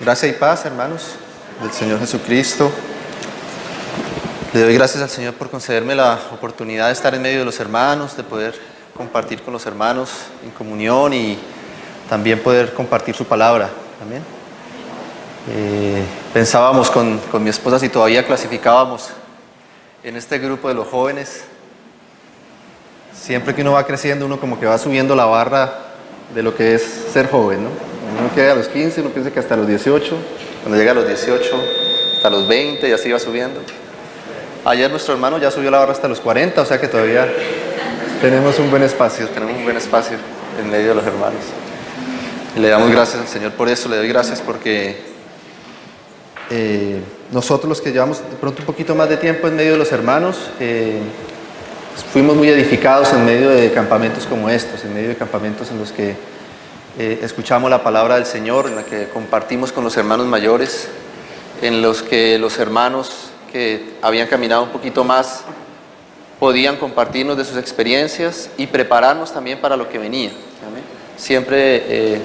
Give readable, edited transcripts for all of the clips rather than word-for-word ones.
Gracia y paz, hermanos, del Señor Jesucristo. Le doy gracias al Señor por concederme la oportunidad de estar en medio de los hermanos, de poder compartir con los hermanos en comunión y también poder compartir su palabra. Amén. Pensábamos con mi esposa si todavía clasificábamos en este grupo de los jóvenes. Siempre que uno va creciendo, uno como que va subiendo la barra de lo que es ser joven, ¿no? Uno queda a los 15, uno piensa que hasta los 18, cuando llega a los 18, hasta los 20 y así va subiendo. Ayer nuestro hermano ya subió la barra hasta los 40, o sea que todavía tenemos un buen espacio en medio de los hermanos. Y le damos gracias al Señor por eso, le doy gracias porque nosotros los que llevamos de pronto un poquito más de tiempo en medio de los hermanos, fuimos muy edificados en medio de campamentos como estos, en medio de campamentos en los que escuchamos la palabra del Señor, en la que compartimos con los hermanos mayores, en los que los hermanos que habían caminado un poquito más podían compartirnos de sus experiencias y prepararnos también para lo que venía. ¿Amén? Siempre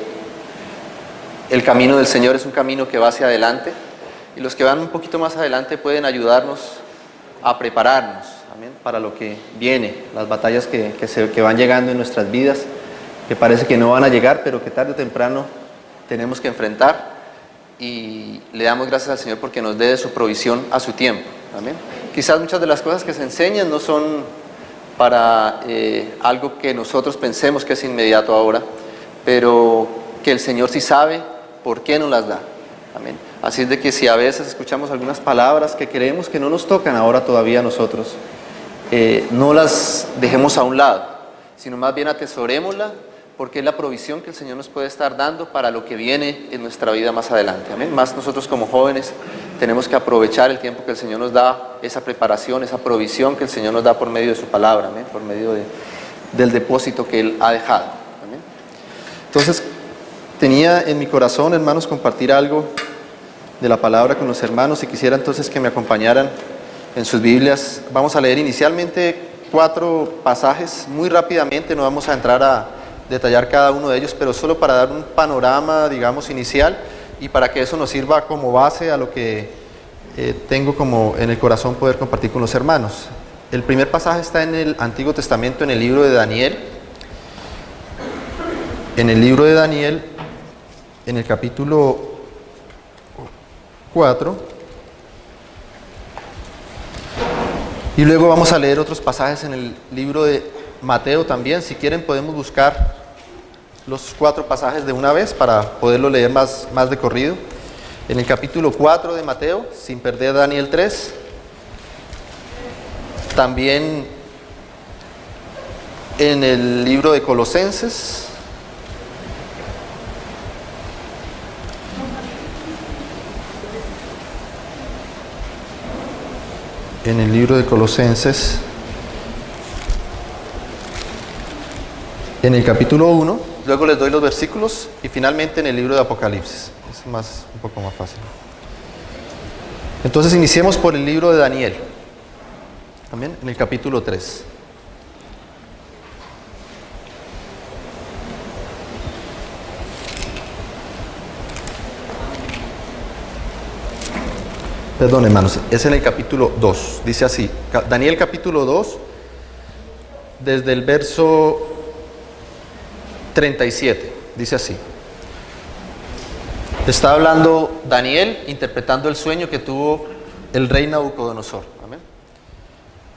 el camino del Señor es un camino que va hacia adelante y los que van un poquito más adelante pueden ayudarnos a prepararnos, ¿amén?, para lo que viene, las batallas que van llegando en nuestras vidas, que parece que no van a llegar, pero que tarde o temprano tenemos que enfrentar, y le damos gracias al Señor porque nos dé de su provisión a su tiempo. Amén. Quizás muchas de las cosas que se enseñan no son para algo que nosotros pensemos que es inmediato ahora, pero que el Señor sí sabe por qué nos las da. Amén. Así es de que si a veces escuchamos algunas palabras que creemos que no nos tocan ahora todavía a nosotros, no las dejemos a un lado, sino más bien atesorémosla, porque es la provisión que el Señor nos puede estar dando para lo que viene en nuestra vida más adelante. Amén. Más nosotros como jóvenes tenemos que aprovechar el tiempo que el Señor nos da, esa preparación, esa provisión que el Señor nos da por medio de su palabra, amén, por medio del depósito que Él ha dejado. Amén. Entonces, tenía en mi corazón, hermanos, compartir algo de la palabra con los hermanos y quisiera entonces que me acompañaran en sus Biblias. Vamos a leer inicialmente 4 pasajes muy rápidamente, no vamos a entrar a detallar cada uno de ellos, pero solo para dar un panorama, digamos, inicial y para que eso nos sirva como base a lo que tengo como en el corazón poder compartir con los hermanos. El primer pasaje está en el Antiguo Testamento, en el libro de Daniel. En el libro de Daniel, en el capítulo 4, y luego vamos a leer otros pasajes en el libro de Mateo también. Si quieren podemos buscar los 4 pasajes de una vez para poderlo leer más de corrido. En el capítulo 4 de Mateo, sin perder Daniel 3, también en el libro de Colosenses, en el el capítulo 1, luego les doy los versículos y finalmente en el libro de Apocalipsis. Es un poco más fácil. Entonces iniciemos por el libro de Daniel, también en el capítulo 3. Perdón, hermanos, es en el capítulo 2, dice así, Daniel capítulo 2, desde el verso 37, dice así. Está hablando Daniel, interpretando el sueño que tuvo el rey Nabucodonosor, ¿amén?,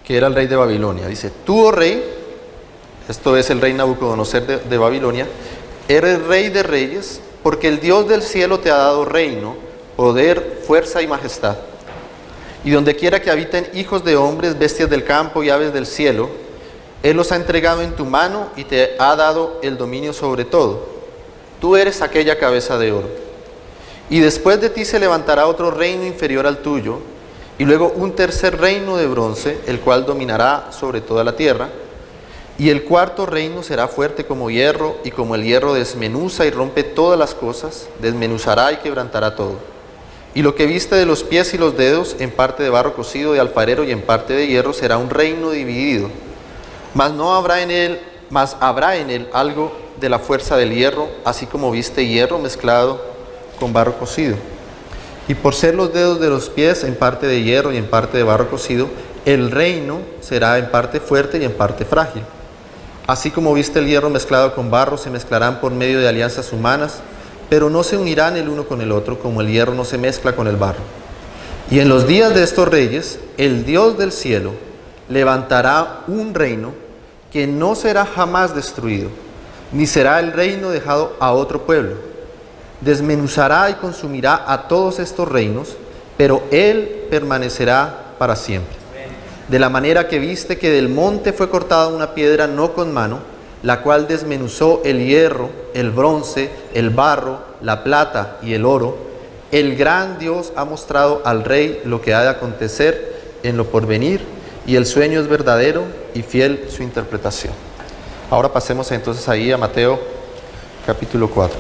que era el rey de Babilonia. Dice: tú, oh rey, esto es el rey Nabucodonosor de Babilonia, eres rey de reyes, porque el Dios del cielo te ha dado reino, poder, fuerza y majestad. Y donde quiera que habiten hijos de hombres, bestias del campo y aves del cielo, Él los ha entregado en tu mano y te ha dado el dominio sobre todo. Tú eres aquella cabeza de oro. Y después de ti se levantará otro reino inferior al tuyo, y luego un tercer reino de bronce, el cual dominará sobre toda la tierra. Y el cuarto reino será fuerte como hierro, y como el hierro desmenuza y rompe todas las cosas, desmenuzará y quebrantará todo. Y lo que viste de los pies y los dedos, en parte de barro cocido de alfarero y en parte de hierro, será un reino dividido. Mas habrá en él algo de la fuerza del hierro, así como viste hierro mezclado con barro cocido. Y por ser los dedos de los pies en parte de hierro y en parte de barro cocido, el reino será en parte fuerte y en parte frágil. Así como viste el hierro mezclado con barro, se mezclarán por medio de alianzas humanas, pero no se unirán el uno con el otro, como el hierro no se mezcla con el barro. Y en los días de estos reyes, el Dios del cielo levantará un reino que no será jamás destruido, ni será el reino dejado a otro pueblo. Desmenuzará y consumirá a todos estos reinos, pero Él permanecerá para siempre. De la manera que viste que del monte fue cortada una piedra no con mano, la cual desmenuzó el hierro, el bronce, el barro, la plata y el oro, el gran Dios ha mostrado al rey lo que ha de acontecer en lo porvenir, y el sueño es verdadero y fiel su interpretación. Ahora pasemos entonces ahí a Mateo capítulo 4.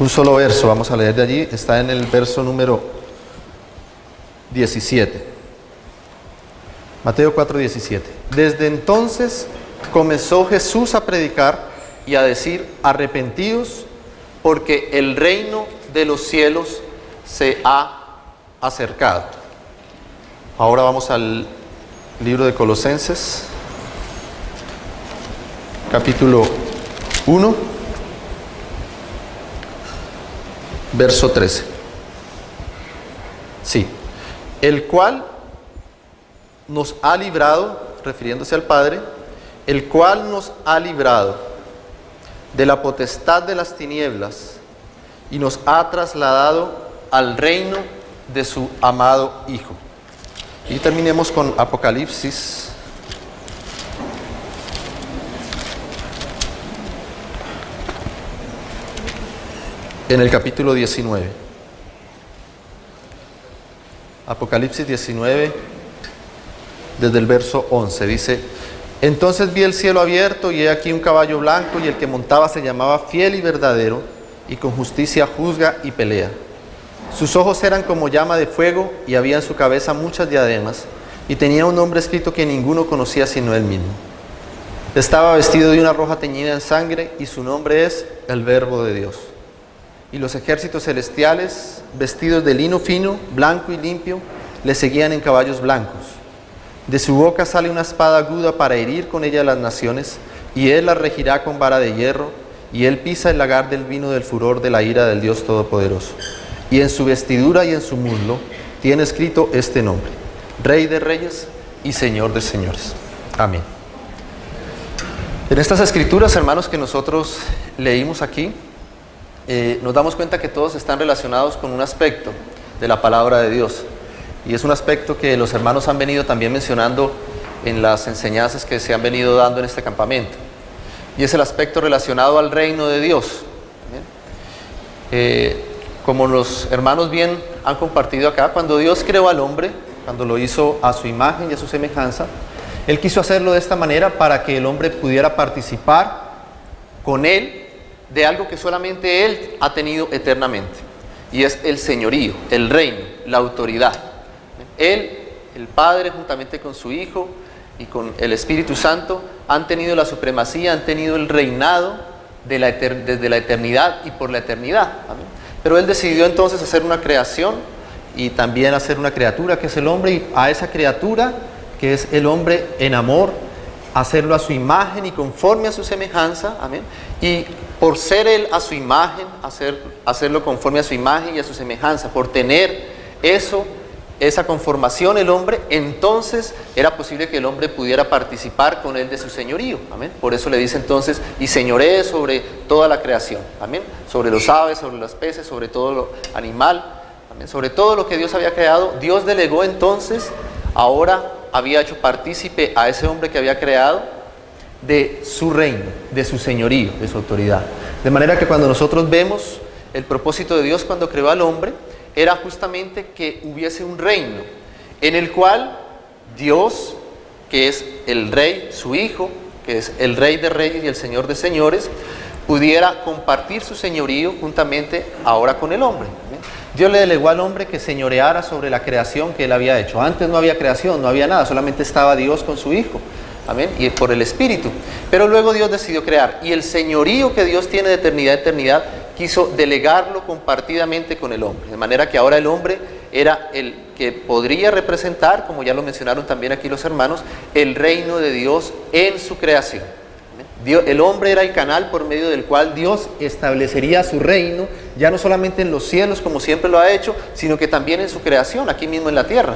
Un solo verso, vamos a leer de allí, está en el verso número 17. Mateo 4:17. Desde entonces comenzó Jesús a predicar y a decir: arrepentidos, porque el reino de los cielos se ha acercado. Ahora vamos al libro de Colosenses, capítulo 1, verso 13. Sí. El cual nos ha librado, refiriéndose al Padre, el cual nos ha librado de la potestad de las tinieblas y nos ha trasladado al reino de su amado Hijo. Y terminemos con Apocalipsis, en el capítulo 19. Apocalipsis 19, desde el verso 11, dice: entonces vi el cielo abierto y he aquí un caballo blanco, y el que montaba se llamaba Fiel y Verdadero, y con justicia juzga y pelea. Sus ojos eran como llama de fuego, y había en su cabeza muchas diademas, y tenía un nombre escrito que ninguno conocía sino él mismo. Estaba vestido de una roja teñida en sangre, y su nombre es el Verbo de Dios. Y los ejércitos celestiales, vestidos de lino fino, blanco y limpio, le seguían en caballos blancos. De su boca sale una espada aguda para herir con ella a las naciones, y él las regirá con vara de hierro, y él pisa el lagar del vino del furor de la ira del Dios Todopoderoso. Y en su vestidura y en su muslo tiene escrito este nombre: Rey de Reyes y Señor de Señores. Amén. En estas escrituras, hermanos, que nosotros leímos aquí, nos damos cuenta que todos están relacionados con un aspecto de la palabra de Dios, y es un aspecto que los hermanos han venido también mencionando en las enseñanzas que se han venido dando en este campamento, y es el aspecto relacionado al reino de Dios. Como los hermanos bien han compartido acá, cuando Dios creó al hombre, cuando lo hizo a su imagen y a su semejanza, Él quiso hacerlo de esta manera para que el hombre pudiera participar con Él de algo que solamente Él ha tenido eternamente, y es el señorío, el reino, la autoridad. Él, el Padre, juntamente con su Hijo y con el Espíritu Santo, han tenido la supremacía, han tenido el reinado desde la eternidad y por la eternidad. Amén. Pero Él decidió entonces hacer una creación y también hacer una criatura que es el hombre, y a esa criatura que es el hombre en amor, hacerlo a su imagen y conforme a su semejanza. Amén. Y por ser Él a su imagen, hacerlo conforme a su imagen y a su semejanza, por tener esa conformación el hombre, entonces era posible que el hombre pudiera participar con Él de su señorío. Amén. Por eso le dice entonces: y señoree sobre toda la creación. Amén. Sobre los aves, sobre los peces, sobre todo lo animal. Amén. Sobre todo lo que Dios había creado, Dios delegó entonces, ahora había hecho partícipe a ese hombre que había creado de su reino, de su señorío, de su autoridad. De manera que cuando nosotros vemos el propósito de Dios cuando creó al hombre, era justamente que hubiese un reino en el cual Dios, que es el Rey, su Hijo, que es el Rey de Reyes y el Señor de Señores, pudiera compartir su señorío juntamente ahora con el hombre. Dios le delegó al hombre que señoreara sobre la creación que Él había hecho. Antes no había creación, no había nada, solamente estaba Dios con su Hijo. Amén. Y por el Espíritu. Pero luego Dios decidió crear. Y el señorío que Dios tiene de eternidad a eternidad quiso delegarlo compartidamente con el hombre, de manera que ahora el hombre era el que podría representar, como ya lo mencionaron también aquí los hermanos, el reino de Dios en su creación. El hombre era el canal por medio del cual Dios establecería su reino, ya no solamente en los cielos como siempre lo ha hecho, sino que también en su creación, aquí mismo en la tierra.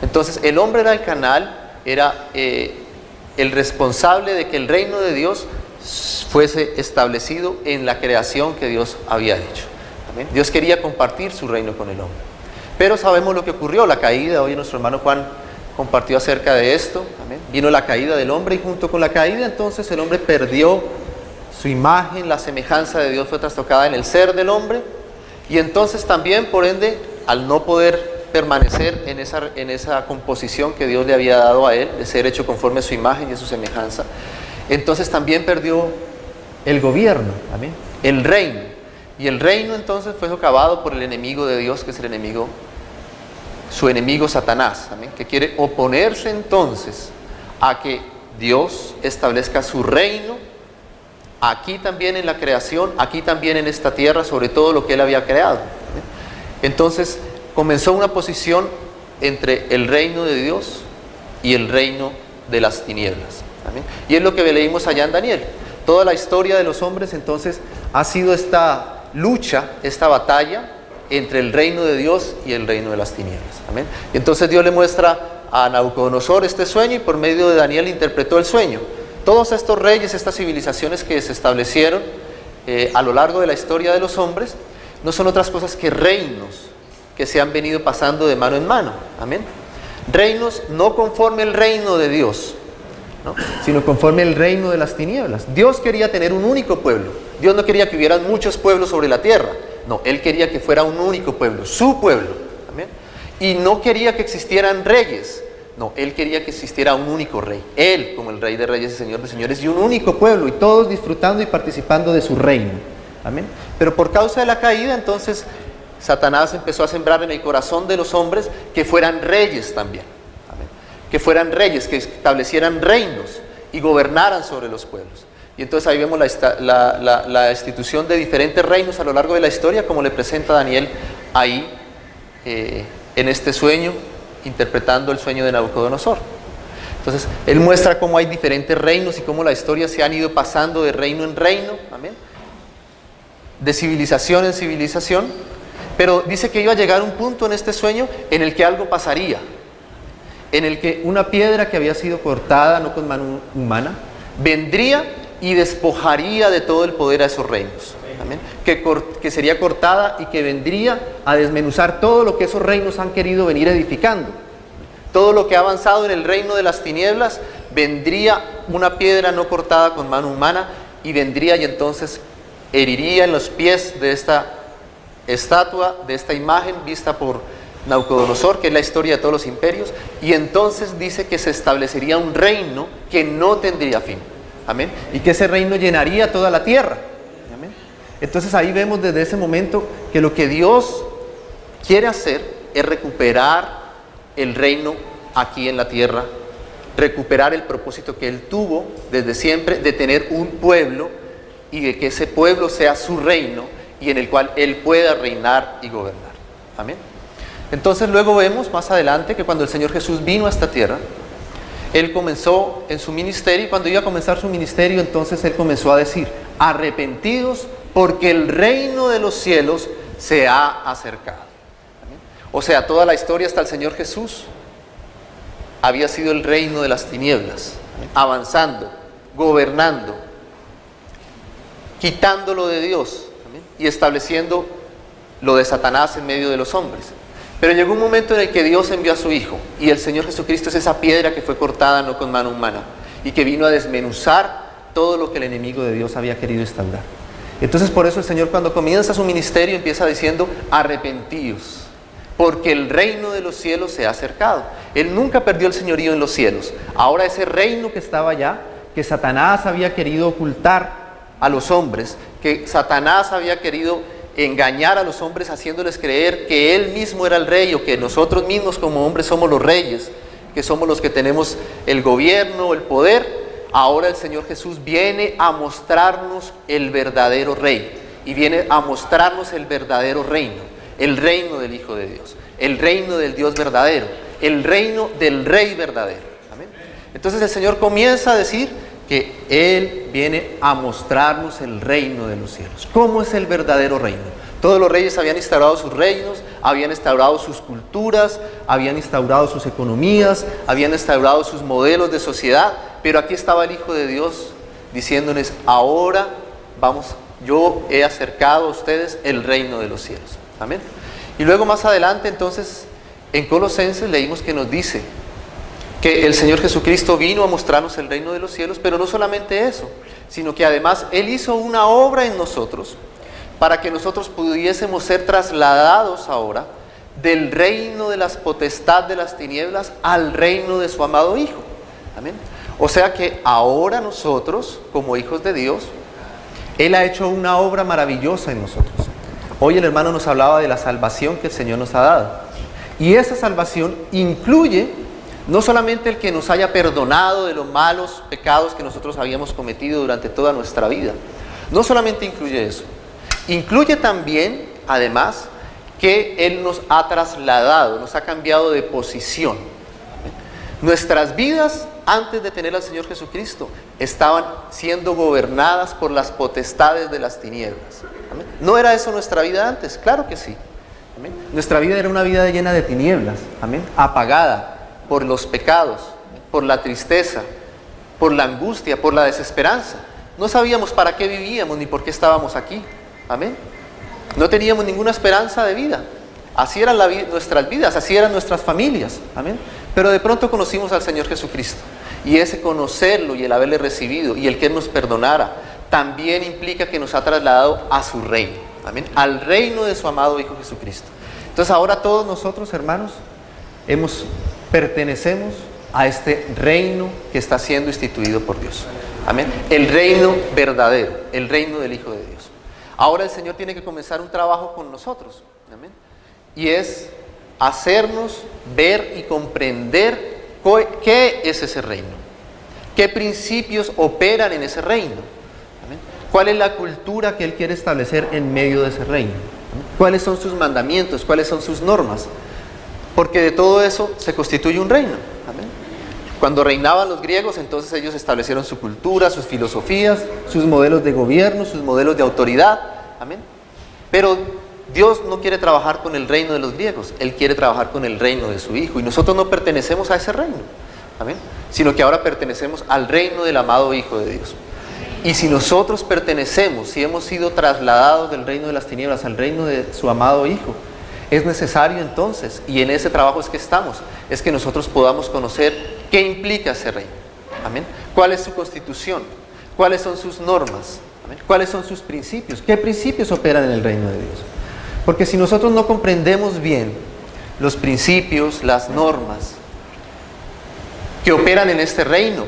Entonces el hombre era el canal, era el responsable de que el reino de Dios fuese establecido en la creación que Dios había hecho. ¿Amén? Dios quería compartir su reino con el hombre. Pero sabemos lo que ocurrió, la caída. Hoy nuestro hermano Juan compartió acerca de esto. ¿Amén? Vino la caída del hombre y junto con la caída entonces el hombre perdió su imagen, la semejanza de Dios fue trastocada en el ser del hombre y entonces también por ende al no poder permanecer en esa composición que Dios le había dado a él, de ser hecho conforme a su imagen y a su semejanza, entonces también perdió el gobierno, ¿amén? El reino. Y el reino entonces fue socavado por el enemigo de Dios, que es el enemigo, su enemigo Satanás, ¿amén? Que quiere oponerse entonces a que Dios establezca su reino aquí también en la creación, aquí también en esta tierra, sobre todo lo que él había creado. ¿Amén? Entonces comenzó una posición entre el reino de Dios y el reino de las tinieblas. ¿Amén? Y es lo que leímos allá en Daniel. Toda la historia de los hombres entonces ha sido esta lucha, esta batalla entre el reino de Dios y el reino de las tinieblas. ¿Amén? Y entonces Dios le muestra a Nabucodonosor este sueño y por medio de Daniel interpretó el sueño. Todos estos reyes, estas civilizaciones que se establecieron a lo largo de la historia de los hombres, no son otras cosas que reinos que se han venido pasando de mano en mano. Amén. Reinos no conforme el reino de Dios, ¿no? Sino conforme el reino de las tinieblas. Dios quería tener un único pueblo. Dios no quería que hubieran muchos pueblos sobre la tierra. No, Él quería que fuera un único pueblo, su pueblo. Amén. Y no quería que existieran reyes. No, Él quería que existiera un único rey. Él como el Rey de Reyes y Señor de Señores, y un único pueblo, y todos disfrutando y participando de su reino. Amén. Pero por causa de la caída, entonces Satanás empezó a sembrar en el corazón de los hombres que fueran reyes también. Amén. Que fueran reyes, que establecieran reinos y gobernaran sobre los pueblos. Y entonces ahí vemos la institución de diferentes reinos a lo largo de la historia, como le presenta Daniel ahí en este sueño, interpretando el sueño de Nabucodonosor. Entonces él muestra cómo hay diferentes reinos y cómo la historia se han ido pasando de reino en reino, amén, de civilización en civilización. Pero dice que iba a llegar un punto en este sueño en el que algo pasaría, en el que una piedra que había sido cortada, no con mano humana, vendría y despojaría de todo el poder a esos reinos. Amén. Que sería cortada y que vendría a desmenuzar todo lo que esos reinos han querido venir edificando. Todo lo que ha avanzado en el reino de las tinieblas, vendría una piedra no cortada con mano humana y vendría y entonces heriría en los pies de esta estatua, de esta imagen vista por Nabucodonosor, que es la historia de todos los imperios, y entonces dice que se establecería un reino que no tendría fin. Amén. Y que ese reino llenaría toda la tierra. Amén. Entonces ahí vemos desde ese momento que lo que Dios quiere hacer es recuperar el reino aquí en la tierra, recuperar el propósito que Él tuvo desde siempre de tener un pueblo y de que ese pueblo sea su reino y en el cual Él pueda reinar y gobernar. Amén. Entonces luego vemos más adelante que cuando el Señor Jesús vino a esta tierra, Él comenzó en su ministerio y cuando iba a comenzar su ministerio, entonces Él comenzó a decir: arrepentidos porque el reino de los cielos se ha acercado. ¿Amén? O sea, toda la historia hasta el Señor Jesús había sido el reino de las tinieblas, avanzando, gobernando, quitándolo de Dios, ¿amén?, y estableciendo lo de Satanás en medio de los hombres. Pero llegó un momento en el que Dios envió a su Hijo, y el Señor Jesucristo es esa piedra que fue cortada no con mano humana, y que vino a desmenuzar todo lo que el enemigo de Dios había querido instaurar. Entonces por eso el Señor, cuando comienza su ministerio, empieza diciendo: arrepentíos, porque el reino de los cielos se ha acercado. Él nunca perdió el señorío en los cielos. Ahora ese reino que estaba allá, que Satanás había querido ocultar a los hombres, que Satanás había querido engañar a los hombres haciéndoles creer que Él mismo era el rey, o que nosotros mismos como hombres somos los reyes, que somos los que tenemos el gobierno, el poder. Ahora el Señor Jesús viene a mostrarnos el verdadero rey, y viene a mostrarnos el verdadero reino, el reino del Hijo de Dios, el reino del Dios verdadero, el reino del Rey verdadero. ¿Amén? Entonces el Señor comienza a decir que Él viene a mostrarnos el reino de los cielos. ¿Cómo es el verdadero reino? Todos los reyes habían instaurado sus reinos, habían instaurado sus culturas, habían instaurado sus economías, habían instaurado sus modelos de sociedad, pero aquí estaba el Hijo de Dios diciéndoles: ahora yo he acercado a ustedes el reino de los cielos. Amén. Y luego más adelante, entonces, en Colosenses leímos que nos dice que el Señor Jesucristo vino a mostrarnos el reino de los cielos, pero no solamente eso, sino que además Él hizo una obra en nosotros para que nosotros pudiésemos ser trasladados ahora del reino de las potestades de las tinieblas al reino de su amado Hijo. Amén. O sea que ahora nosotros, como hijos de Dios, Él ha hecho una obra maravillosa en nosotros. Hoy el hermano nos hablaba de la salvación que el Señor nos ha dado. Y esa salvación incluye no solamente el que nos haya perdonado de los malos pecados que nosotros habíamos cometido durante toda nuestra vida. No solamente incluye eso. Incluye también, además, que Él nos ha trasladado, nos ha cambiado de posición. Nuestras vidas, antes de tener al Señor Jesucristo, estaban siendo gobernadas por las potestades de las tinieblas. ¿Amén? ¿No era eso nuestra vida antes? Claro que sí. ¿Amén? Nuestra vida era una vida llena de tinieblas, ¿amén? Apagada por los pecados, por la tristeza, por la angustia, por la desesperanza. No sabíamos para qué vivíamos ni por qué estábamos aquí. Amén. No teníamos ninguna esperanza de vida. Así eran nuestras vidas, así eran nuestras familias. Amén. Pero de pronto conocimos al Señor Jesucristo. Y ese conocerlo y el haberle recibido y el que Él nos perdonara, también implica que nos ha trasladado a su reino. Amén. Al reino de su amado Hijo Jesucristo. Entonces ahora todos nosotros, hermanos, pertenecemos a este reino que está siendo instituido por Dios. Amén. El reino verdadero, el reino del Hijo de Dios. Ahora el Señor tiene que comenzar un trabajo con nosotros. Amén. Y es hacernos ver y comprender qué es ese reino. ¿Qué principios operan en ese reino? ¿Amén? ¿Cuál es la cultura que Él quiere establecer en medio de ese reino? ¿Amén? ¿Cuáles son sus mandamientos? ¿Cuáles son sus normas? Porque de todo eso se constituye un reino. Amén. Cuando reinaban los griegos, entonces ellos establecieron su cultura, sus filosofías, sus modelos de gobierno, sus modelos de autoridad. Amén. Pero Dios no quiere trabajar con el reino de los griegos, Él quiere trabajar con el reino de su Hijo. Y nosotros no pertenecemos a ese reino, amén, sino que ahora pertenecemos al reino del amado Hijo de Dios. Y si nosotros pertenecemos, si hemos sido trasladados del reino de las tinieblas al reino de su amado Hijo, es necesario entonces, y en ese trabajo es que estamos, es que nosotros podamos conocer qué implica ese reino. Amén. ¿Cuál es su constitución? ¿Cuáles son sus normas? Amén. ¿Cuáles son sus principios? ¿Qué principios operan en el reino de Dios? Porque si nosotros no comprendemos bien los principios, las normas que operan en este reino,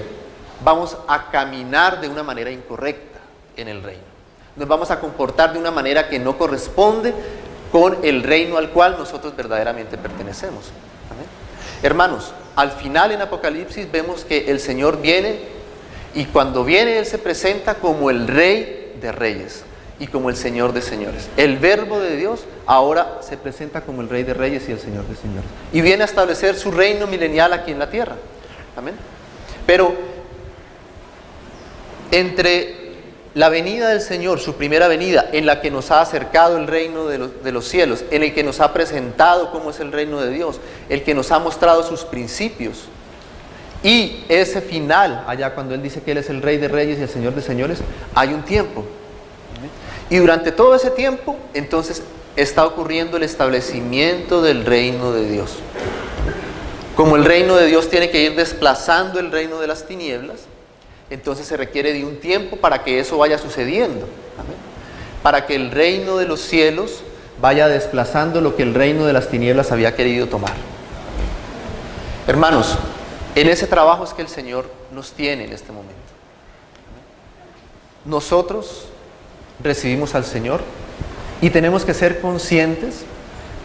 vamos a caminar de una manera incorrecta en el reino. Nos vamos a comportar de una manera que no corresponde con el reino al cual nosotros verdaderamente pertenecemos. ¿Amén? Hermanos, al final en Apocalipsis vemos que el Señor viene y cuando viene Él se presenta como el Rey de Reyes y como el Señor de Señores. El Verbo de Dios ahora se presenta como el Rey de Reyes y el Señor de Señores. Y viene a establecer su reino milenial aquí en la tierra. Amén. Pero entre la venida del Señor, su primera venida, en la que nos ha acercado el reino de los cielos, en el que nos ha presentado cómo es el reino de Dios, el que nos ha mostrado sus principios, y ese final, allá cuando Él dice que Él es el Rey de Reyes y el Señor de Señores, hay un tiempo. Y durante todo ese tiempo, entonces, está ocurriendo el establecimiento del reino de Dios. Como el reino de Dios tiene que ir desplazando el reino de las tinieblas, entonces se requiere de un tiempo para que eso vaya sucediendo. ¿Amén? Para que el reino de los cielos vaya desplazando lo que el reino de las tinieblas había querido tomar. Hermanos, en ese trabajo es que el Señor nos tiene en este momento. Nosotros recibimos al Señor y tenemos que ser conscientes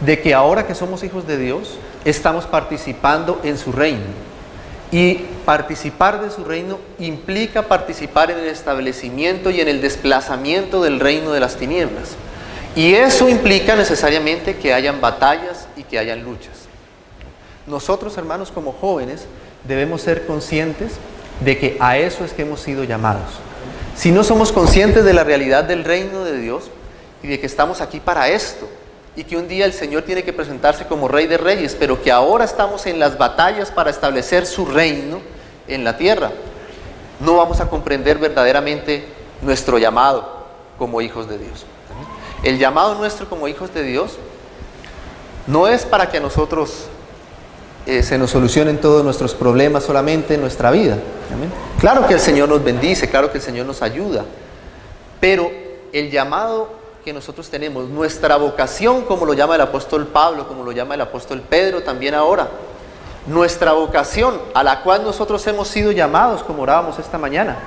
de que ahora que somos hijos de Dios, estamos participando en su reino. Y participar de su reino implica participar en el establecimiento y en el desplazamiento del reino de las tinieblas. Y eso implica necesariamente que hayan batallas y que hayan luchas. Nosotros, hermanos, como jóvenes, debemos ser conscientes de que a eso es que hemos sido llamados. Si no somos conscientes de la realidad del reino de Dios y de que estamos aquí para esto, y que un día el Señor tiene que presentarse como Rey de Reyes, pero que ahora estamos en las batallas para establecer su reino en la tierra, no vamos a comprender verdaderamente nuestro llamado como hijos de Dios. El llamado nuestro como hijos de Dios no es para que a nosotros se nos solucionen todos nuestros problemas solamente en nuestra vida. ¿Amén? Claro que el Señor nos bendice, claro que el Señor nos ayuda, pero el llamado que nosotros tenemos, nuestra vocación, como lo llama el apóstol Pablo, como lo llama el apóstol Pedro también ahora, nuestra vocación a la cual nosotros hemos sido llamados, como orábamos esta mañana,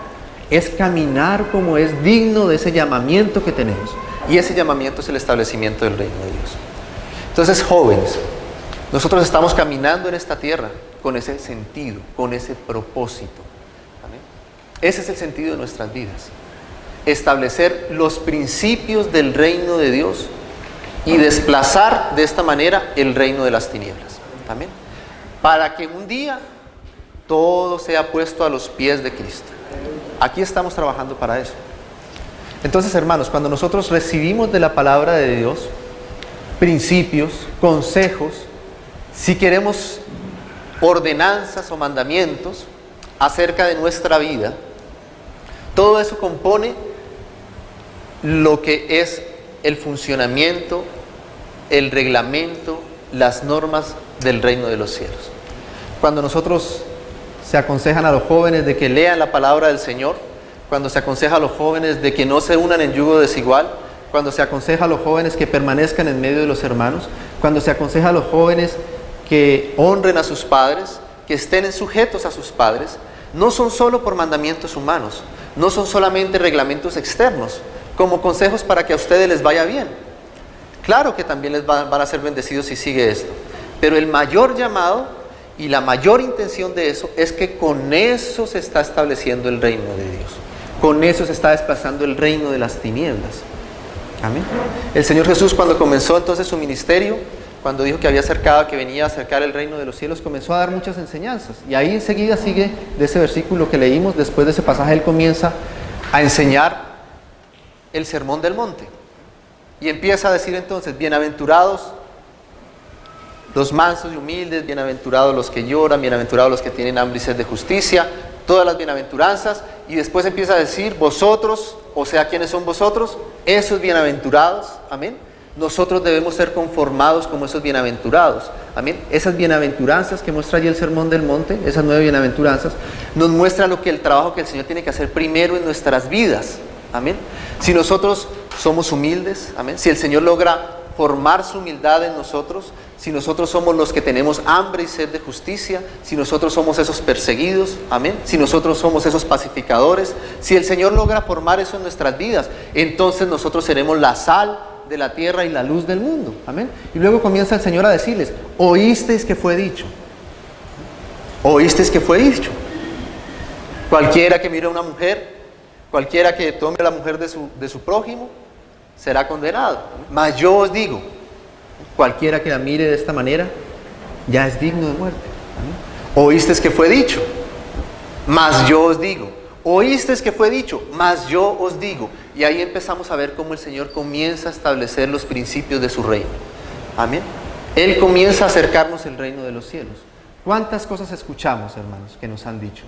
es caminar como es digno de ese llamamiento que tenemos, y ese llamamiento es el establecimiento del reino de Dios. Entonces, jóvenes, nosotros estamos caminando en esta tierra con ese sentido, con ese propósito. ¿Amén? Ese es el sentido de nuestras vidas. Establecer los principios del reino de Dios y desplazar de esta manera el reino de las tinieblas. Amén. Para que un día todo sea puesto a los pies de Cristo. Aquí estamos trabajando para eso. Entonces, hermanos, cuando nosotros recibimos de la palabra de Dios principios, consejos, si queremos ordenanzas o mandamientos acerca de nuestra vida, todo eso compone lo que es el funcionamiento, el reglamento, las normas del reino de los cielos. Cuando nosotros se aconsejan a los jóvenes de que lean la palabra del Señor, cuando se aconseja a los jóvenes de que no se unan en yugo desigual, cuando se aconseja a los jóvenes que permanezcan en medio de los hermanos, cuando se aconseja a los jóvenes que honren a sus padres, que estén sujetos a sus padres, no son solo por mandamientos humanos, no son solamente reglamentos externos, como consejos para que a ustedes les vaya bien. Claro que también les van a ser bendecidos si sigue esto, pero el mayor llamado y la mayor intención de eso es que con eso se está estableciendo el reino de Dios, con eso se está desplazando el reino de las tinieblas. Amén. El Señor Jesús, cuando comenzó entonces su ministerio, cuando dijo que que venía a acercar el reino de los cielos, comenzó a dar muchas enseñanzas, y ahí enseguida sigue de ese versículo que leímos. Después de ese pasaje él comienza a enseñar el sermón del monte y empieza a decir entonces: bienaventurados los mansos y humildes, bienaventurados los que lloran, bienaventurados los que tienen hambre y sed de justicia, todas las bienaventuranzas. Y después empieza a decir: vosotros, o sea, ¿quiénes son vosotros? Esos bienaventurados. Amén. Nosotros debemos ser conformados como esos bienaventurados. Amén. Esas bienaventuranzas que muestra allí el sermón del monte, esas 9 bienaventuranzas, nos muestra el trabajo que el Señor tiene que hacer primero en nuestras vidas. Amén. Si nosotros somos humildes, amén, si el Señor logra formar su humildad en nosotros, si nosotros somos los que tenemos hambre y sed de justicia, si nosotros somos esos perseguidos, amén, si nosotros somos esos pacificadores, si el Señor logra formar eso en nuestras vidas, entonces nosotros seremos la sal de la tierra y la luz del mundo. Amén. Y luego comienza el Señor a decirles: oísteis que fue dicho. Oísteis que fue dicho. Cualquiera que mire a una mujer, cualquiera que tome a la mujer de su prójimo, será condenado. Mas yo os digo, cualquiera que la mire de esta manera, ya es digno de muerte. ¿Amén? Oísteis que fue dicho, mas yo os digo. Oísteis que fue dicho, mas yo os digo. Y ahí empezamos a ver cómo el Señor comienza a establecer los principios de su reino. Amén. Él comienza a acercarnos el reino de los cielos. ¿Cuántas cosas escuchamos, hermanos, que nos han dicho?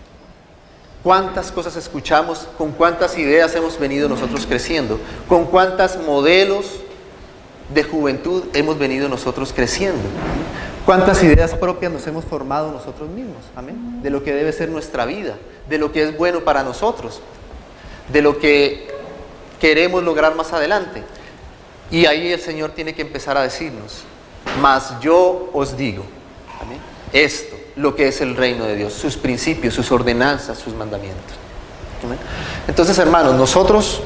¿Cuántas cosas escuchamos? ¿Con cuántas ideas hemos venido nosotros creciendo? ¿Con cuántos modelos de juventud hemos venido nosotros creciendo? ¿Cuántas ideas propias nos hemos formado nosotros mismos? Amén. De lo que debe ser nuestra vida, de lo que es bueno para nosotros, de lo que queremos lograr más adelante. Y ahí el Señor tiene que empezar a decirnos: mas yo os digo, amén, esto, lo que es el reino de Dios, sus principios, sus ordenanzas, sus mandamientos. Amén. Entonces, hermanos, nosotros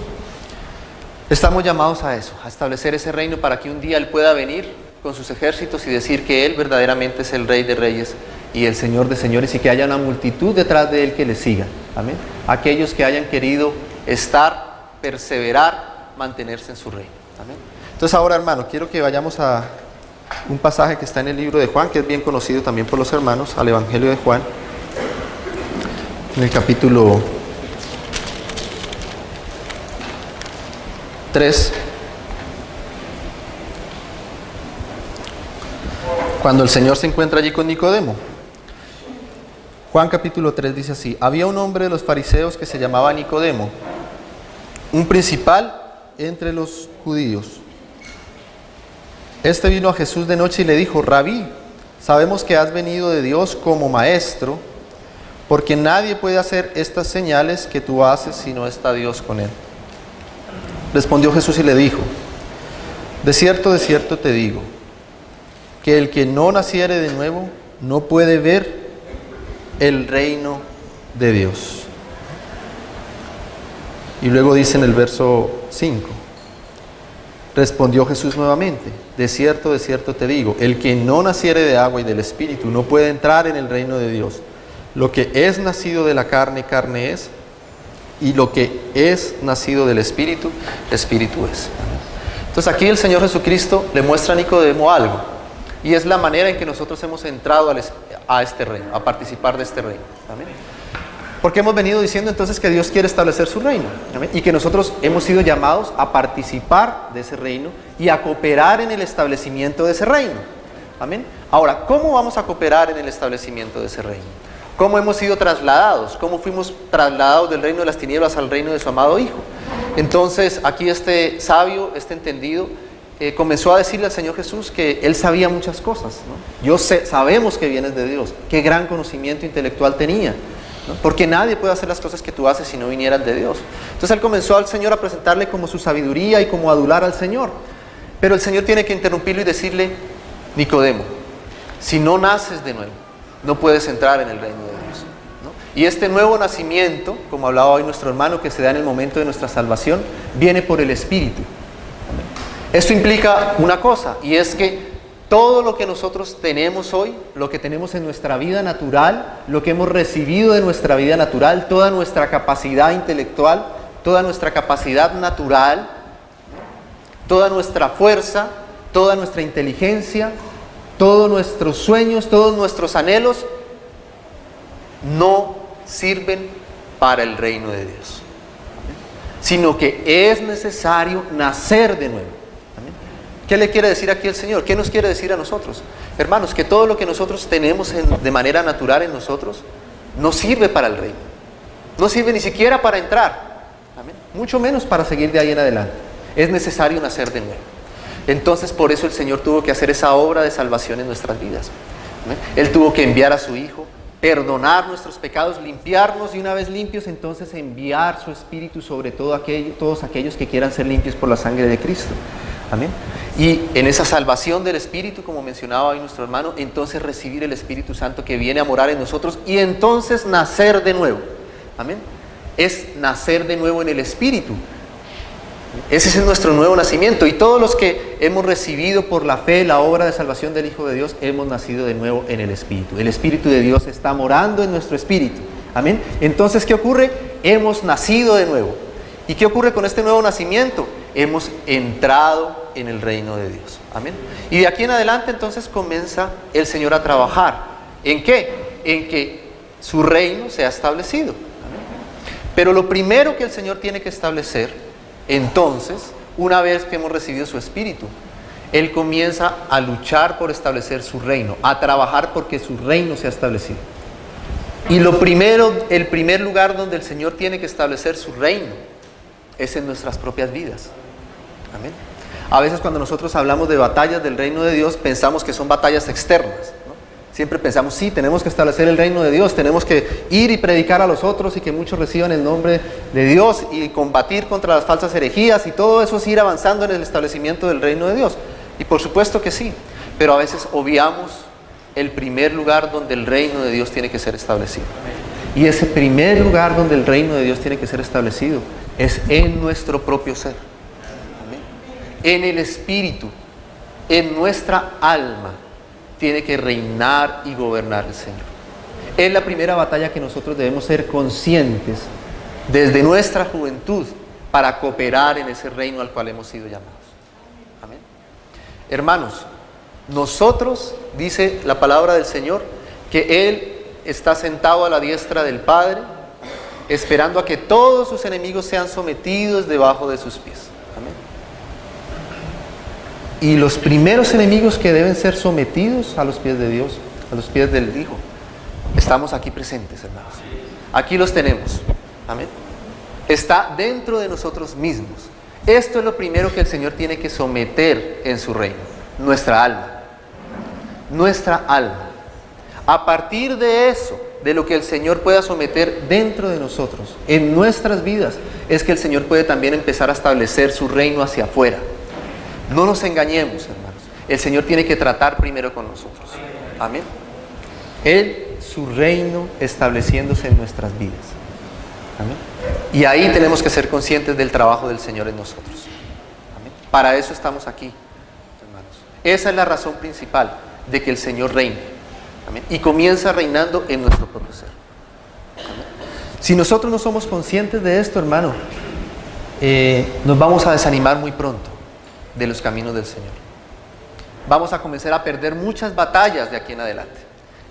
estamos llamados a eso, a establecer ese reino para que un día Él pueda venir con sus ejércitos y decir que Él verdaderamente es el Rey de Reyes y el Señor de señores, y que haya una multitud detrás de Él que le siga. Amén. Aquellos que hayan querido estar, perseverar, mantenerse en su reino. Amén. Entonces ahora, hermano, quiero que vayamos a un pasaje que está en el libro de Juan, que es bien conocido también por los hermanos, al Evangelio de Juan, en el capítulo 3, cuando el Señor se encuentra allí con Nicodemo. Juan capítulo 3 dice así: había un hombre de los fariseos que se llamaba Nicodemo, un principal entre los judíos. Este vino a Jesús de noche y le dijo: Rabí, sabemos que has venido de Dios como maestro, porque nadie puede hacer estas señales que tú haces si no está Dios con él. Respondió Jesús y le dijo: de cierto te digo, que el que no naciere de nuevo no puede ver el reino de Dios. Y luego dice en el verso 5, respondió Jesús nuevamente: de cierto te digo, el que no naciere de agua y del Espíritu no puede entrar en el reino de Dios. Lo que es nacido de la carne, carne es, y lo que es nacido del Espíritu, Espíritu es. Entonces aquí el Señor Jesucristo le muestra a Nicodemo algo, y es la manera en que nosotros hemos entrado a este reino, a participar de este reino. ¿Amén? Porque hemos venido diciendo entonces que Dios quiere establecer su reino. ¿Amén? Y que nosotros hemos sido llamados a participar de ese reino y a cooperar en el establecimiento de ese reino. ¿Amén? Ahora, ¿cómo vamos a cooperar en el establecimiento de ese reino? ¿Cómo hemos sido trasladados? ¿Cómo fuimos trasladados del reino de las tinieblas al reino de su amado Hijo? Entonces, aquí este sabio, este entendido, comenzó a decirle al Señor Jesús que Él sabía muchas cosas, ¿no? Sabemos que vienes de Dios. Qué gran conocimiento intelectual tenía, ¿no? Porque nadie puede hacer las cosas que tú haces si no vinieras de Dios. Entonces Él comenzó al Señor a presentarle como su sabiduría y como adular al Señor. Pero el Señor tiene que interrumpirlo y decirle: Nicodemo, si no naces de nuevo, no puedes entrar en el reino de Dios, ¿no? Y este nuevo nacimiento, como hablaba hoy nuestro hermano, que se da en el momento de nuestra salvación, viene por el Espíritu. Esto implica una cosa, y es que todo lo que nosotros tenemos hoy, lo que tenemos en nuestra vida natural, lo que hemos recibido de nuestra vida natural, toda nuestra capacidad intelectual, toda nuestra capacidad natural, toda nuestra fuerza, toda nuestra inteligencia, todos nuestros sueños, todos nuestros anhelos, no sirven para el reino de Dios, sino que es necesario nacer de nuevo. ¿Qué le quiere decir aquí el Señor? ¿Qué nos quiere decir a nosotros? Hermanos, que todo lo que nosotros tenemos de manera natural en nosotros no sirve para el reino. No sirve ni siquiera para entrar. ¿Amén? Mucho menos para seguir de ahí en adelante. Es necesario nacer de nuevo. Entonces, por eso el Señor tuvo que hacer esa obra de salvación en nuestras vidas. ¿Amén? Él tuvo que enviar a su Hijo, perdonar nuestros pecados, limpiarnos, y una vez limpios, entonces enviar su Espíritu sobre todos aquellos que quieran ser limpios por la sangre de Cristo. Amén. Y en esa salvación del Espíritu, como mencionaba hoy nuestro hermano, entonces recibir el Espíritu Santo que viene a morar en nosotros, y entonces nacer de nuevo. Amén. Es nacer de nuevo en el Espíritu. Ese es nuestro nuevo nacimiento, y todos los que hemos recibido por la fe la obra de salvación del Hijo de Dios, hemos nacido de nuevo en el Espíritu. El Espíritu de Dios está morando en nuestro espíritu. Amén. Entonces, ¿qué ocurre? Hemos nacido de nuevo. ¿Y qué ocurre con este nuevo nacimiento? Hemos entrado en el reino de Dios. Amén. Y de aquí en adelante entonces comienza el Señor a trabajar. ¿En qué? En que su reino sea establecido. Amén. Pero lo primero que el Señor tiene que establecer, entonces, una vez que hemos recibido su Espíritu, Él comienza a luchar por establecer su reino, a trabajar porque su reino sea establecido. Y el primer lugar donde el Señor tiene que establecer su reino es en nuestras propias vidas. Amén. A veces cuando nosotros hablamos de batallas del reino de Dios, pensamos que son batallas externas, ¿no? Siempre pensamos, sí, tenemos que establecer el reino de Dios, tenemos que ir y predicar a los otros y que muchos reciban el nombre de Dios y combatir contra las falsas herejías, y todo eso es ir avanzando en el establecimiento del reino de Dios. Y por supuesto que sí, pero a veces obviamos el primer lugar donde el reino de Dios tiene que ser establecido. Y ese primer lugar donde el reino de Dios tiene que ser establecido es en nuestro propio ser. Amén. En el Espíritu, en nuestra alma, tiene que reinar y gobernar el Señor. Es la primera batalla que nosotros debemos ser conscientes desde nuestra juventud para cooperar en ese reino al cual hemos sido llamados. Amén. Hermanos, nosotros, dice la palabra del Señor, que Él está sentado a la diestra del Padre, esperando a que todos sus enemigos sean sometidos debajo de sus pies. Amén. Y los primeros enemigos que deben ser sometidos a los pies de Dios, a los pies del Hijo, estamos aquí presentes, hermanos. Aquí los tenemos. Amén. Está dentro de nosotros mismos. Esto es lo primero que el Señor tiene que someter en su reino. Nuestra alma. Nuestra alma. A partir de eso, de lo que el Señor pueda someter dentro de nosotros, en nuestras vidas, es que el Señor puede también empezar a establecer su reino hacia afuera. No nos engañemos, hermanos. El Señor tiene que tratar primero con nosotros. Amén. Él, su reino estableciéndose en nuestras vidas. Amén. Y ahí tenemos que ser conscientes del trabajo del Señor en nosotros. Amén. Para eso estamos aquí, hermanos. Esa es la razón principal de que el Señor reine. Amén. Y comienza reinando en nuestro propio ser. Amén. Si nosotros no somos conscientes de esto, hermano, nos vamos a desanimar muy pronto de los caminos del Señor. Vamos a comenzar a perder muchas batallas de aquí en adelante.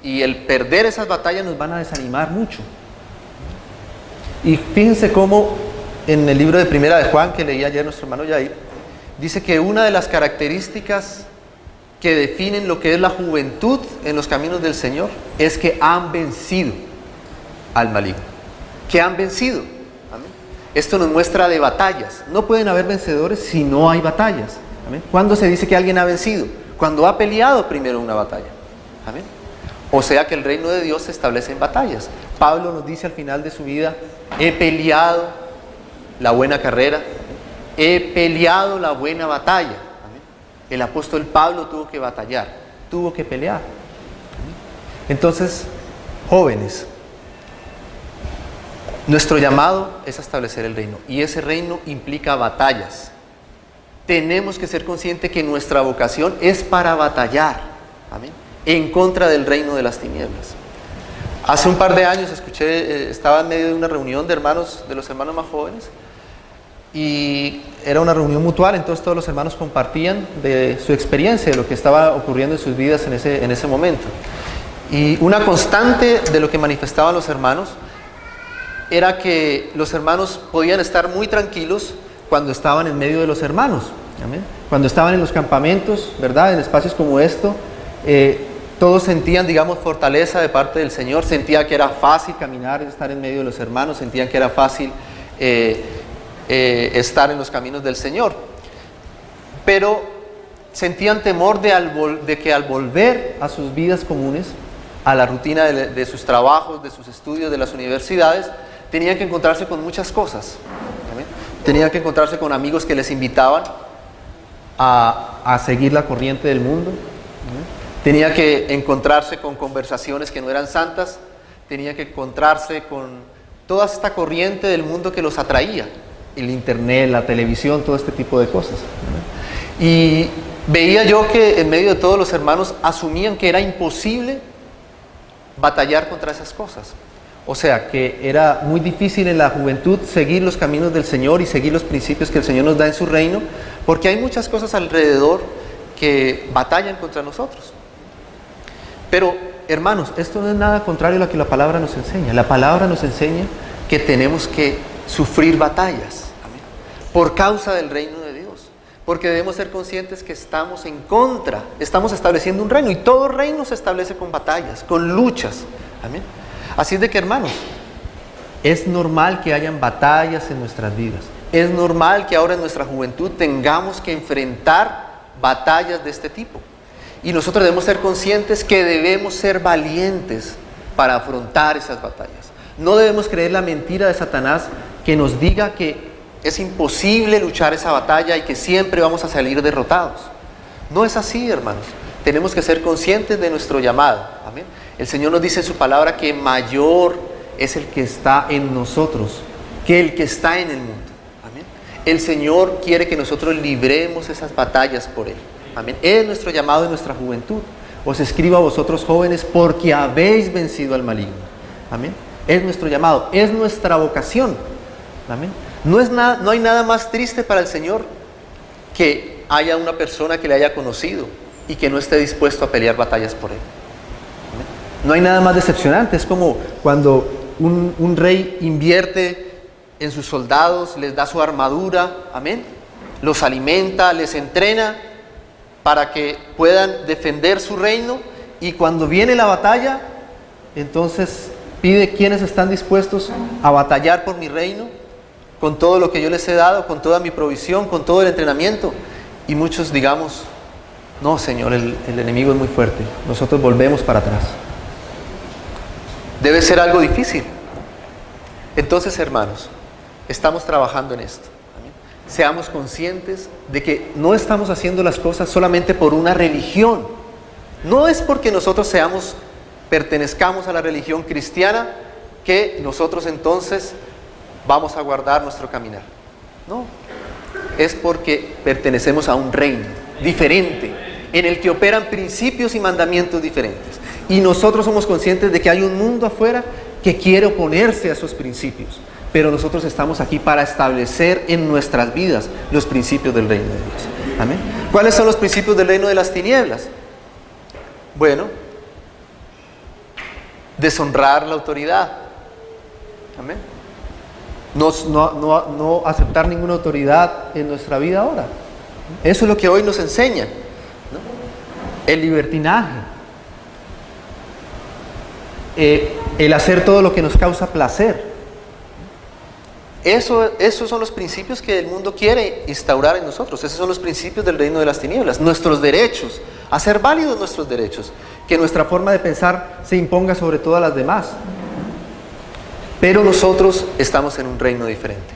Y el perder esas batallas nos van a desanimar mucho. Y fíjense cómo en el libro de Primera de Juan, que leía ayer nuestro hermano Yair, dice que una de las características que definen lo que es la juventud en los caminos del Señor es que han vencido al maligno. Que han vencido. Amén. Esto nos muestra de batallas. No pueden haber vencedores si no hay batallas. Amén. ¿Cuándo se dice que alguien ha vencido? Cuando ha peleado primero una batalla. Amén. O sea que el reino de Dios se establece en batallas. Pablo nos dice al final de su vida: he peleado la buena carrera, he peleado la buena batalla. Amén. El apóstol Pablo tuvo que batallar, tuvo que pelear. Amén. Entonces, jóvenes, nuestro llamado es a establecer el reino, y ese reino implica batallas. Tenemos que ser conscientes que nuestra vocación es para batallar. Amén. En contra del reino de las tinieblas. Hace un par de años estaba en medio de una reunión de hermanos, de los hermanos más jóvenes, y era una reunión mutual. Entonces todos los hermanos compartían de su experiencia, de lo que estaba ocurriendo en sus vidas en ese momento. Y una constante de lo que manifestaban los hermanos era que los hermanos podían estar muy tranquilos cuando estaban en medio de los hermanos. ¿Amén? Cuando estaban en los campamentos, ¿verdad? En espacios como esto, todos sentían, digamos, fortaleza de parte del Señor. Sentían que era fácil caminar, estar en medio de los hermanos. Sentían que era fácil estar en los caminos del Señor. Pero sentían temor de que al volver a sus vidas comunes, a la rutina de sus trabajos, de sus estudios, de las universidades, tenían que encontrarse con muchas cosas. ¿Amén? Tenían que encontrarse con amigos que les invitaban a seguir la corriente del mundo. ¿Amén? Tenía que encontrarse con conversaciones que no eran santas. Tenía que encontrarse con toda esta corriente del mundo que los atraía. El internet, la televisión, todo este tipo de cosas. Y veía yo que en medio de todos los hermanos asumían que era imposible batallar contra esas cosas. O sea, que era muy difícil en la juventud seguir los caminos del Señor y seguir los principios que el Señor nos da en su reino, porque hay muchas cosas alrededor que batallan contra nosotros. Pero, hermanos, esto no es nada contrario a lo que la palabra nos enseña. La palabra nos enseña que tenemos que sufrir batallas. Amén. Por causa del reino de Dios. Porque debemos ser conscientes que estamos en contra. Estamos estableciendo un reino. Y todo reino se establece con batallas, con luchas. Amén. Así es de que, hermanos, es normal que hayan batallas en nuestras vidas. Es normal que ahora en nuestra juventud tengamos que enfrentar batallas de este tipo. Y nosotros debemos ser conscientes que debemos ser valientes para afrontar esas batallas. No debemos creer la mentira de Satanás que nos diga que es imposible luchar esa batalla y que siempre vamos a salir derrotados. No es así, hermanos. Tenemos que ser conscientes de nuestro llamado. Amén. El Señor nos dice en su palabra que mayor es el que está en nosotros que el que está en el mundo. Amén. El Señor quiere que nosotros libremos esas batallas por Él. Amén. Es nuestro llamado en nuestra juventud. Os escribo a vosotros jóvenes porque habéis vencido al maligno. Amén. Es nuestro llamado, es nuestra vocación. Amén. No hay nada más triste para el Señor que haya una persona que le haya conocido y que no esté dispuesto a pelear batallas por él. Amén. No hay nada más decepcionante. Es como cuando un rey invierte en sus soldados, les da su armadura, amén, los alimenta, les entrena para que puedan defender su reino, y cuando viene la batalla, entonces pide quienes están dispuestos a batallar por mi reino, con todo lo que yo les he dado, con toda mi provisión, con todo el entrenamiento. Y muchos digamos, no, Señor, el enemigo es muy fuerte, nosotros volvemos para atrás. Debe ser algo difícil. Entonces, hermanos, estamos trabajando en esto. ¿Amén? Seamos conscientes de que no estamos haciendo las cosas solamente por una religión. No es porque nosotros pertenezcamos a la religión cristiana que nosotros entonces vamos a guardar nuestro caminar. No, es porque pertenecemos a un reino diferente, en el que operan principios y mandamientos diferentes. Y nosotros somos conscientes de que hay un mundo afuera que quiere oponerse a esos principios. Pero nosotros estamos aquí para establecer en nuestras vidas los principios del reino de Dios. ¿Amén? ¿Cuáles son los principios del reino de las tinieblas? Bueno, deshonrar la autoridad. Amén. No aceptar ninguna autoridad en nuestra vida ahora. Eso es lo que hoy nos enseñan, ¿no? El libertinaje, el hacer todo lo que nos causa placer. Esos son los principios que el mundo quiere instaurar en nosotros. Esos son los principios del reino de las tinieblas. Nuestros derechos, hacer válidos nuestros derechos, que nuestra forma de pensar se imponga sobre todas las demás. Pero nosotros estamos en un reino diferente,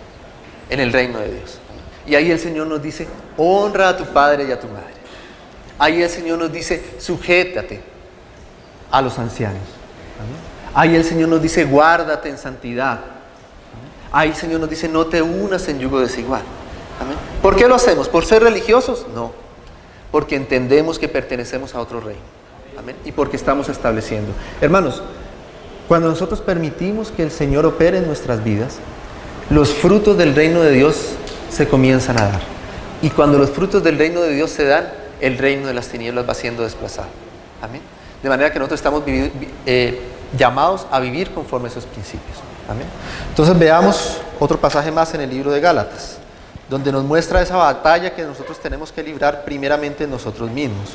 en el reino de Dios. Y ahí el Señor nos dice, honra a tu padre y a tu madre. Ahí el Señor nos dice, sujétate a los ancianos. Ahí el Señor nos dice, guárdate en santidad. Ahí el Señor nos dice, no te unas en yugo desigual. ¿Amén? ¿Por qué lo hacemos? ¿Por ser religiosos? No. Porque entendemos que pertenecemos a otro reino. ¿Amén? Y porque estamos estableciendo. Hermanos, cuando nosotros permitimos que el Señor opere en nuestras vidas, los frutos del reino de Dios se comienzan a dar. Y cuando los frutos del reino de Dios se dan, el reino de las tinieblas va siendo desplazado. ¿Amén? De manera que nosotros estamos llamados a vivir conforme a esos principios. ¿Amén? Entonces veamos otro pasaje más en el libro de Gálatas, donde nos muestra esa batalla que nosotros tenemos que librar primeramente nosotros mismos.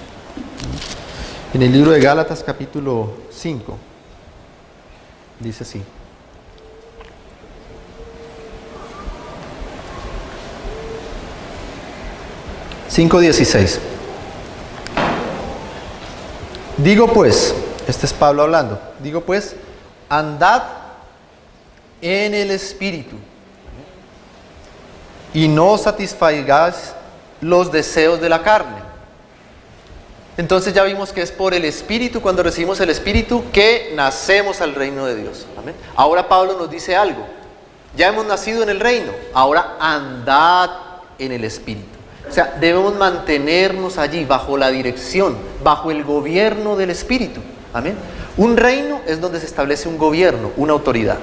En el libro de Gálatas capítulo 5, dice así. (5:16) Digo pues, este es Pablo hablando, digo pues, andad en el Espíritu y no satisfagáis los deseos de la carne. Entonces ya vimos que es por el Espíritu, cuando recibimos el Espíritu, que nacemos al reino de Dios. ¿Amén? Ahora Pablo nos dice algo. Ya hemos nacido en el reino, ahora andad en el Espíritu. O sea, debemos mantenernos allí bajo la dirección, bajo el gobierno del Espíritu. Amén. Un reino es donde se establece un gobierno, una autoridad.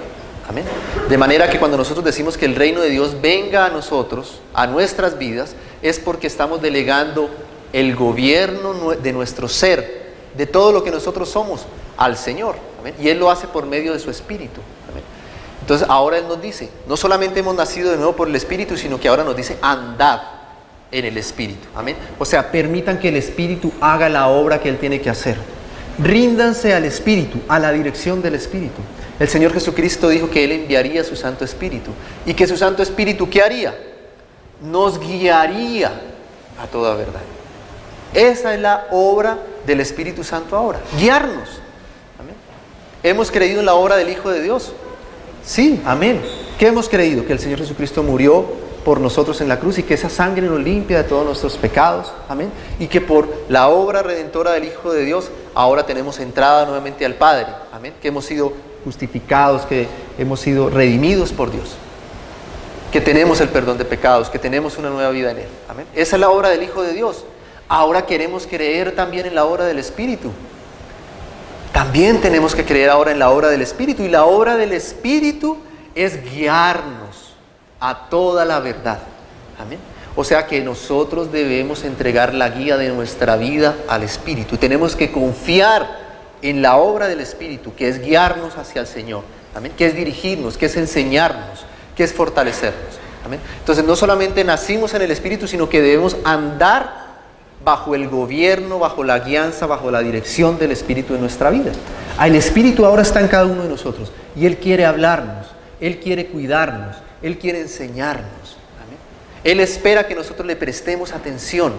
Amén. De manera que cuando nosotros decimos que el reino de Dios venga a nosotros, a nuestras vidas, es porque estamos delegando el gobierno de nuestro ser, de todo lo que nosotros somos, al Señor. Amén. Y Él lo hace por medio de su Espíritu. Amén. Entonces ahora Él nos dice, no solamente hemos nacido de nuevo por el Espíritu, sino que ahora nos dice, andad en el Espíritu. Amén. O sea, permitan que el Espíritu haga la obra que Él tiene que hacer. Ríndanse al Espíritu, a la dirección del Espíritu. El Señor Jesucristo dijo que Él enviaría su Santo Espíritu. Y que su Santo Espíritu, ¿qué haría? Nos guiaría a toda verdad. Esa es la obra del Espíritu Santo ahora, guiarnos. Amén. ¿Hemos creído en la obra del Hijo de Dios? Sí, amén. ¿Qué hemos creído? Que el Señor Jesucristo murió por nosotros en la cruz y que esa sangre nos limpia de todos nuestros pecados. Amén. Y que por la obra redentora del Hijo de Dios ahora tenemos entrada nuevamente al Padre. Amén. Que hemos sido justificados, que hemos sido redimidos por Dios, que tenemos el perdón de pecados, que tenemos una nueva vida en Él. Amén. Esa es la obra del Hijo de Dios. Ahora queremos creer también en la obra del Espíritu. También tenemos que creer ahora en la obra del Espíritu. Y la obra del Espíritu es guiarnos a toda la verdad. Amén. O sea que nosotros debemos entregar la guía de nuestra vida al Espíritu. Tenemos que confiar en la obra del Espíritu, que es guiarnos hacia el Señor. Amén. Que es dirigirnos, que es enseñarnos, que es fortalecernos. Amén. Entonces no solamente nacimos en el Espíritu, sino que debemos andar bajo el gobierno, bajo la guianza, bajo la dirección del Espíritu en nuestra vida. El Espíritu ahora está en cada uno de nosotros y Él quiere hablarnos, Él quiere cuidarnos, Él quiere enseñarnos. Amén. Él espera que nosotros le prestemos atención.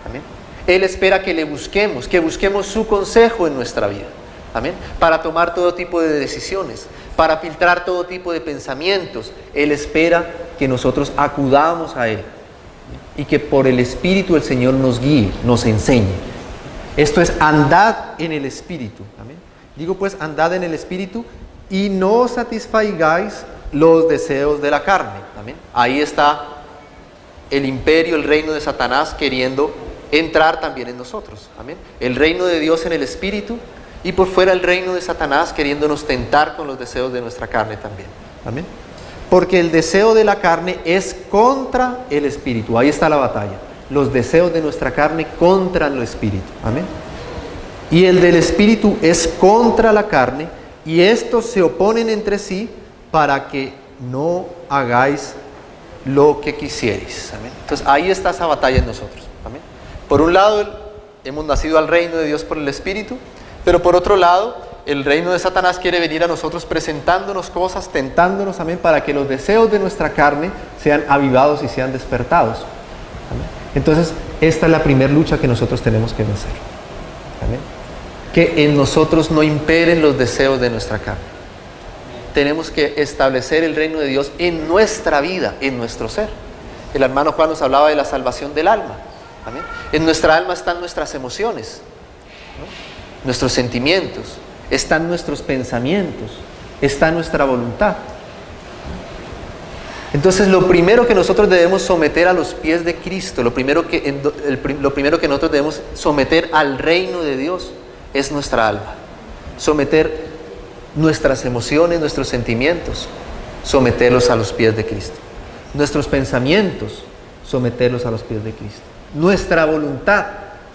Amén. Él espera que le busquemos, que busquemos su consejo en nuestra vida. Amén. Para tomar todo tipo de decisiones, para filtrar todo tipo de pensamientos. Él espera que nosotros acudamos a Él. Y que por el Espíritu el Señor nos guíe, nos enseñe. Esto es andad en el Espíritu. Amén. Digo pues, andad en el Espíritu y no satisfagáis los deseos de la carne. Amén. Ahí está el imperio, el reino de Satanás queriendo entrar también en nosotros. Amén. El reino de Dios en el Espíritu y por fuera el reino de Satanás queriéndonos tentar con los deseos de nuestra carne también. Amén. Porque el deseo de la carne es contra el Espíritu. Ahí está la batalla. Los deseos de nuestra carne contra el Espíritu. Amén. Y el del Espíritu es contra la carne. Y estos se oponen entre sí para que no hagáis lo que quisierais. Amén. Entonces ahí está esa batalla en nosotros. Amén. Por un lado, hemos nacido al reino de Dios por el Espíritu. Pero por otro lado, el reino de Satanás quiere venir a nosotros presentándonos cosas, tentándonos, amén, para que los deseos de nuestra carne sean avivados y sean despertados. Amén. Entonces, esta es la primera lucha que nosotros tenemos que vencer. Amén. Que en nosotros no imperen los deseos de nuestra carne. Tenemos que establecer el reino de Dios en nuestra vida, en nuestro ser. El hermano Juan nos hablaba de la salvación del alma. Amén. En nuestra alma están nuestras emociones, ¿no? Nuestros sentimientos. Están nuestros pensamientos, está nuestra voluntad. Entonces lo primero que nosotros debemos someter a los pies de Cristo, lo primero que nosotros debemos someter al reino de Dios es nuestra alma. Someter nuestras emociones, nuestros sentimientos, someterlos a los pies de Cristo. Nuestros pensamientos, someterlos a los pies de Cristo. Nuestra voluntad,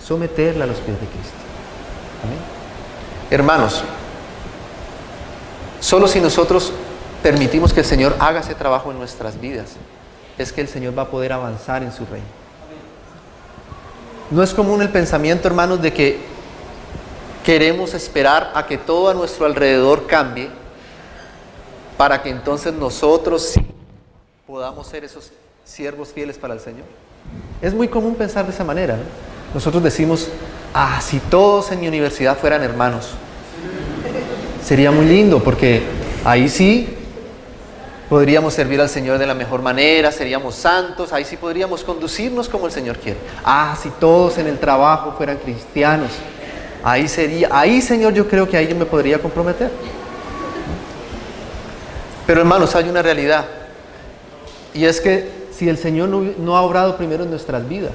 someterla a los pies de Cristo. Amén. Hermanos, solo si nosotros permitimos que el Señor haga ese trabajo en nuestras vidas, es que el Señor va a poder avanzar en su reino. No es común el pensamiento, hermanos, de que queremos esperar a que todo a nuestro alrededor cambie para que entonces nosotros sí podamos ser esos siervos fieles para el Señor. Es muy común pensar de esa manera, ¿no? Nosotros decimos, si todos en mi universidad fueran hermanos, sería muy lindo, porque ahí sí podríamos servir al Señor de la mejor manera, seríamos santos, ahí sí podríamos conducirnos como el Señor quiere. Si todos en el trabajo fueran cristianos, ahí Señor, yo creo que ahí yo me podría comprometer. Pero hermanos, hay una realidad, y es que si el Señor no ha obrado primero en nuestras vidas,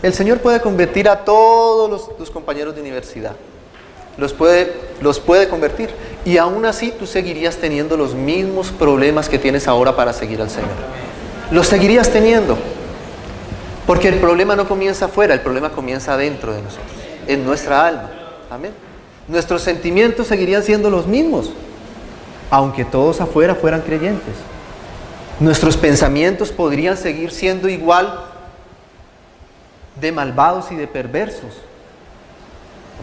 el Señor puede convertir a todos tus compañeros de universidad. Los puede convertir. Y aún así tú seguirías teniendo los mismos problemas que tienes ahora para seguir al Señor. Los seguirías teniendo. Porque el problema no comienza afuera, el problema comienza adentro de nosotros, en nuestra alma. Amén. Nuestros sentimientos seguirían siendo los mismos, aunque todos afuera fueran creyentes. Nuestros pensamientos podrían seguir siendo igual de malvados y de perversos.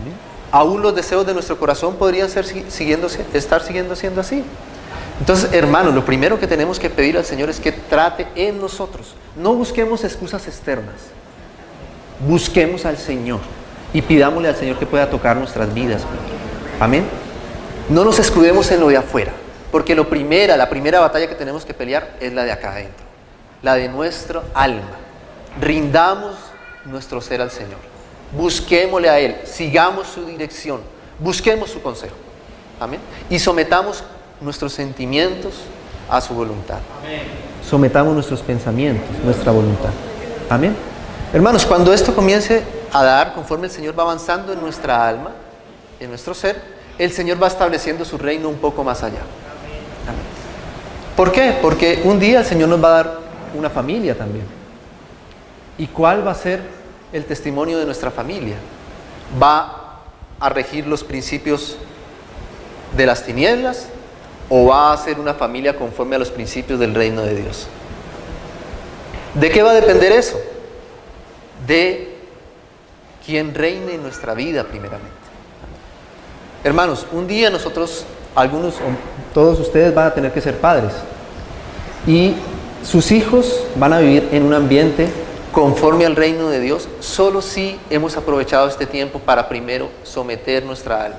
¿Amén? Aún los deseos de nuestro corazón podrían estar siguiendo siendo así. Entonces, hermanos, lo primero que tenemos que pedir al Señor es que trate en nosotros. No busquemos excusas externas. Busquemos al Señor y pidámosle al Señor que pueda tocar nuestras vidas. Amén. No nos escudemos en lo de afuera, porque la primera batalla que tenemos que pelear es la de acá adentro, la de nuestro alma. Rindamos nuestro ser al Señor, busquémosle a Él, sigamos su dirección, busquemos su consejo. Amén. Y sometamos nuestros sentimientos a su voluntad. Amén. Sometamos nuestros pensamientos, nuestra voluntad. Amén. Hermanos, cuando esto comience a dar, conforme el Señor va avanzando en nuestra alma, en nuestro ser, el Señor va estableciendo su reino un poco más allá. Amén. ¿Por qué? Porque un día el Señor nos va a dar una familia también. ¿Y cuál va a ser el testimonio de nuestra familia? ¿Va a regir los principios de las tinieblas o va a ser una familia conforme a los principios del reino de Dios? ¿De qué va a depender eso? De quien reine en nuestra vida primeramente. Hermanos, un día nosotros, algunos o todos ustedes van a tener que ser padres y sus hijos van a vivir en un ambiente conforme al reino de Dios, solo si hemos aprovechado este tiempo para primero someter nuestra alma.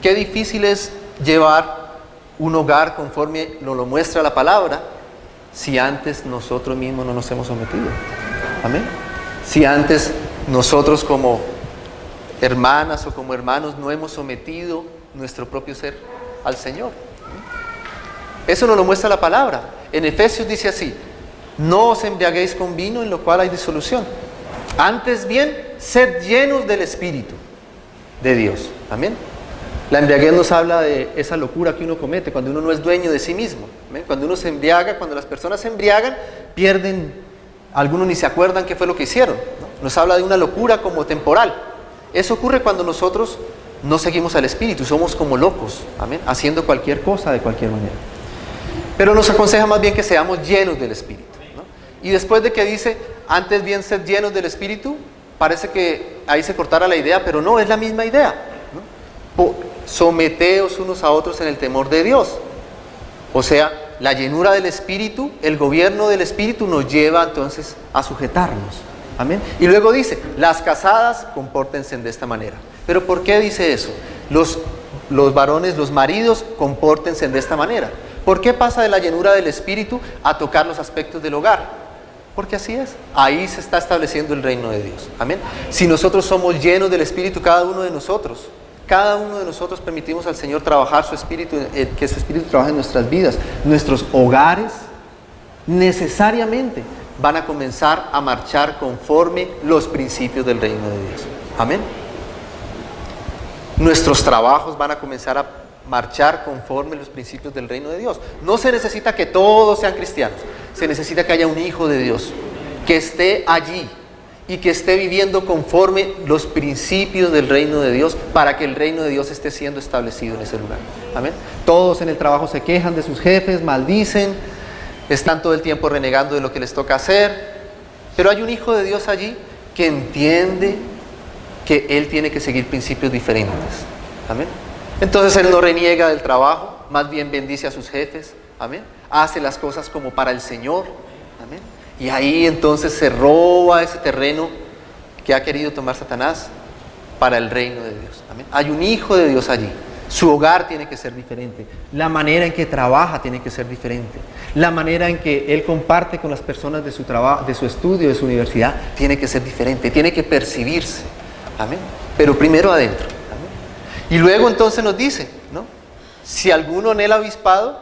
Qué difícil es llevar un hogar conforme nos lo muestra la palabra si antes nosotros mismos no nos hemos sometido. Amén. Si antes nosotros como hermanas o como hermanos no hemos sometido nuestro propio ser al Señor. Eso nos lo muestra la palabra. En Efesios dice así: no os embriaguéis con vino en lo cual hay disolución. Antes bien, sed llenos del Espíritu de Dios. Amén. La embriaguez nos habla de esa locura que uno comete cuando uno no es dueño de sí mismo. ¿Amén? Cuando uno se embriaga, cuando las personas se embriagan, pierden, algunos ni se acuerdan qué fue lo que hicieron, ¿no? Nos habla de una locura como temporal. Eso ocurre cuando nosotros no seguimos al Espíritu, somos como locos, amén, haciendo cualquier cosa de cualquier manera. Pero nos aconseja más bien que seamos llenos del Espíritu, ¿no? Y después de que dice, antes bien sed llenos del Espíritu, parece que ahí se cortara la idea, pero no, es la misma idea, ¿no? Someteos unos a otros en el temor de Dios. O sea, la llenura del Espíritu, el gobierno del Espíritu nos lleva entonces a sujetarnos. Amén. Y luego dice, las casadas compórtense de esta manera. ¿Pero por qué dice eso? Los varones, los maridos, compórtense de esta manera. ¿Por qué pasa de la llenura del Espíritu a tocar los aspectos del hogar? Porque así es. Ahí se está estableciendo el reino de Dios. Amén. Si nosotros somos llenos del Espíritu, cada uno de nosotros permitimos al Señor trabajar su Espíritu, que su Espíritu trabaje en nuestras vidas, nuestros hogares necesariamente van a comenzar a marchar conforme los principios del reino de Dios. Amén. Nuestros trabajos van a comenzar a marchar conforme los principios del reino de Dios. No se necesita que todos sean cristianos, se necesita que haya un hijo de Dios que esté allí y que esté viviendo conforme los principios del reino de Dios para que el reino de Dios esté siendo establecido en ese lugar. Amén. Todos en el trabajo se quejan de sus jefes, maldicen, están todo el tiempo renegando de lo que les toca hacer, pero hay un hijo de Dios allí que entiende que él tiene que seguir principios diferentes. Amén. Entonces él no reniega del trabajo, más bien bendice a sus jefes. Amén. Hace las cosas como para el Señor. Amén. Y ahí entonces se roba ese terreno que ha querido tomar Satanás para el reino de Dios. Amén. Hay un hijo de Dios allí. Su hogar tiene que ser diferente. La manera en que trabaja tiene que ser diferente. La manera en que él comparte con las personas de su trabajo, de su estudio, de su universidad, tiene que ser diferente. Tiene que percibirse. Amén. Pero primero adentro. Amén. Y luego entonces nos dice, ¿no? Si alguno anhela obispado,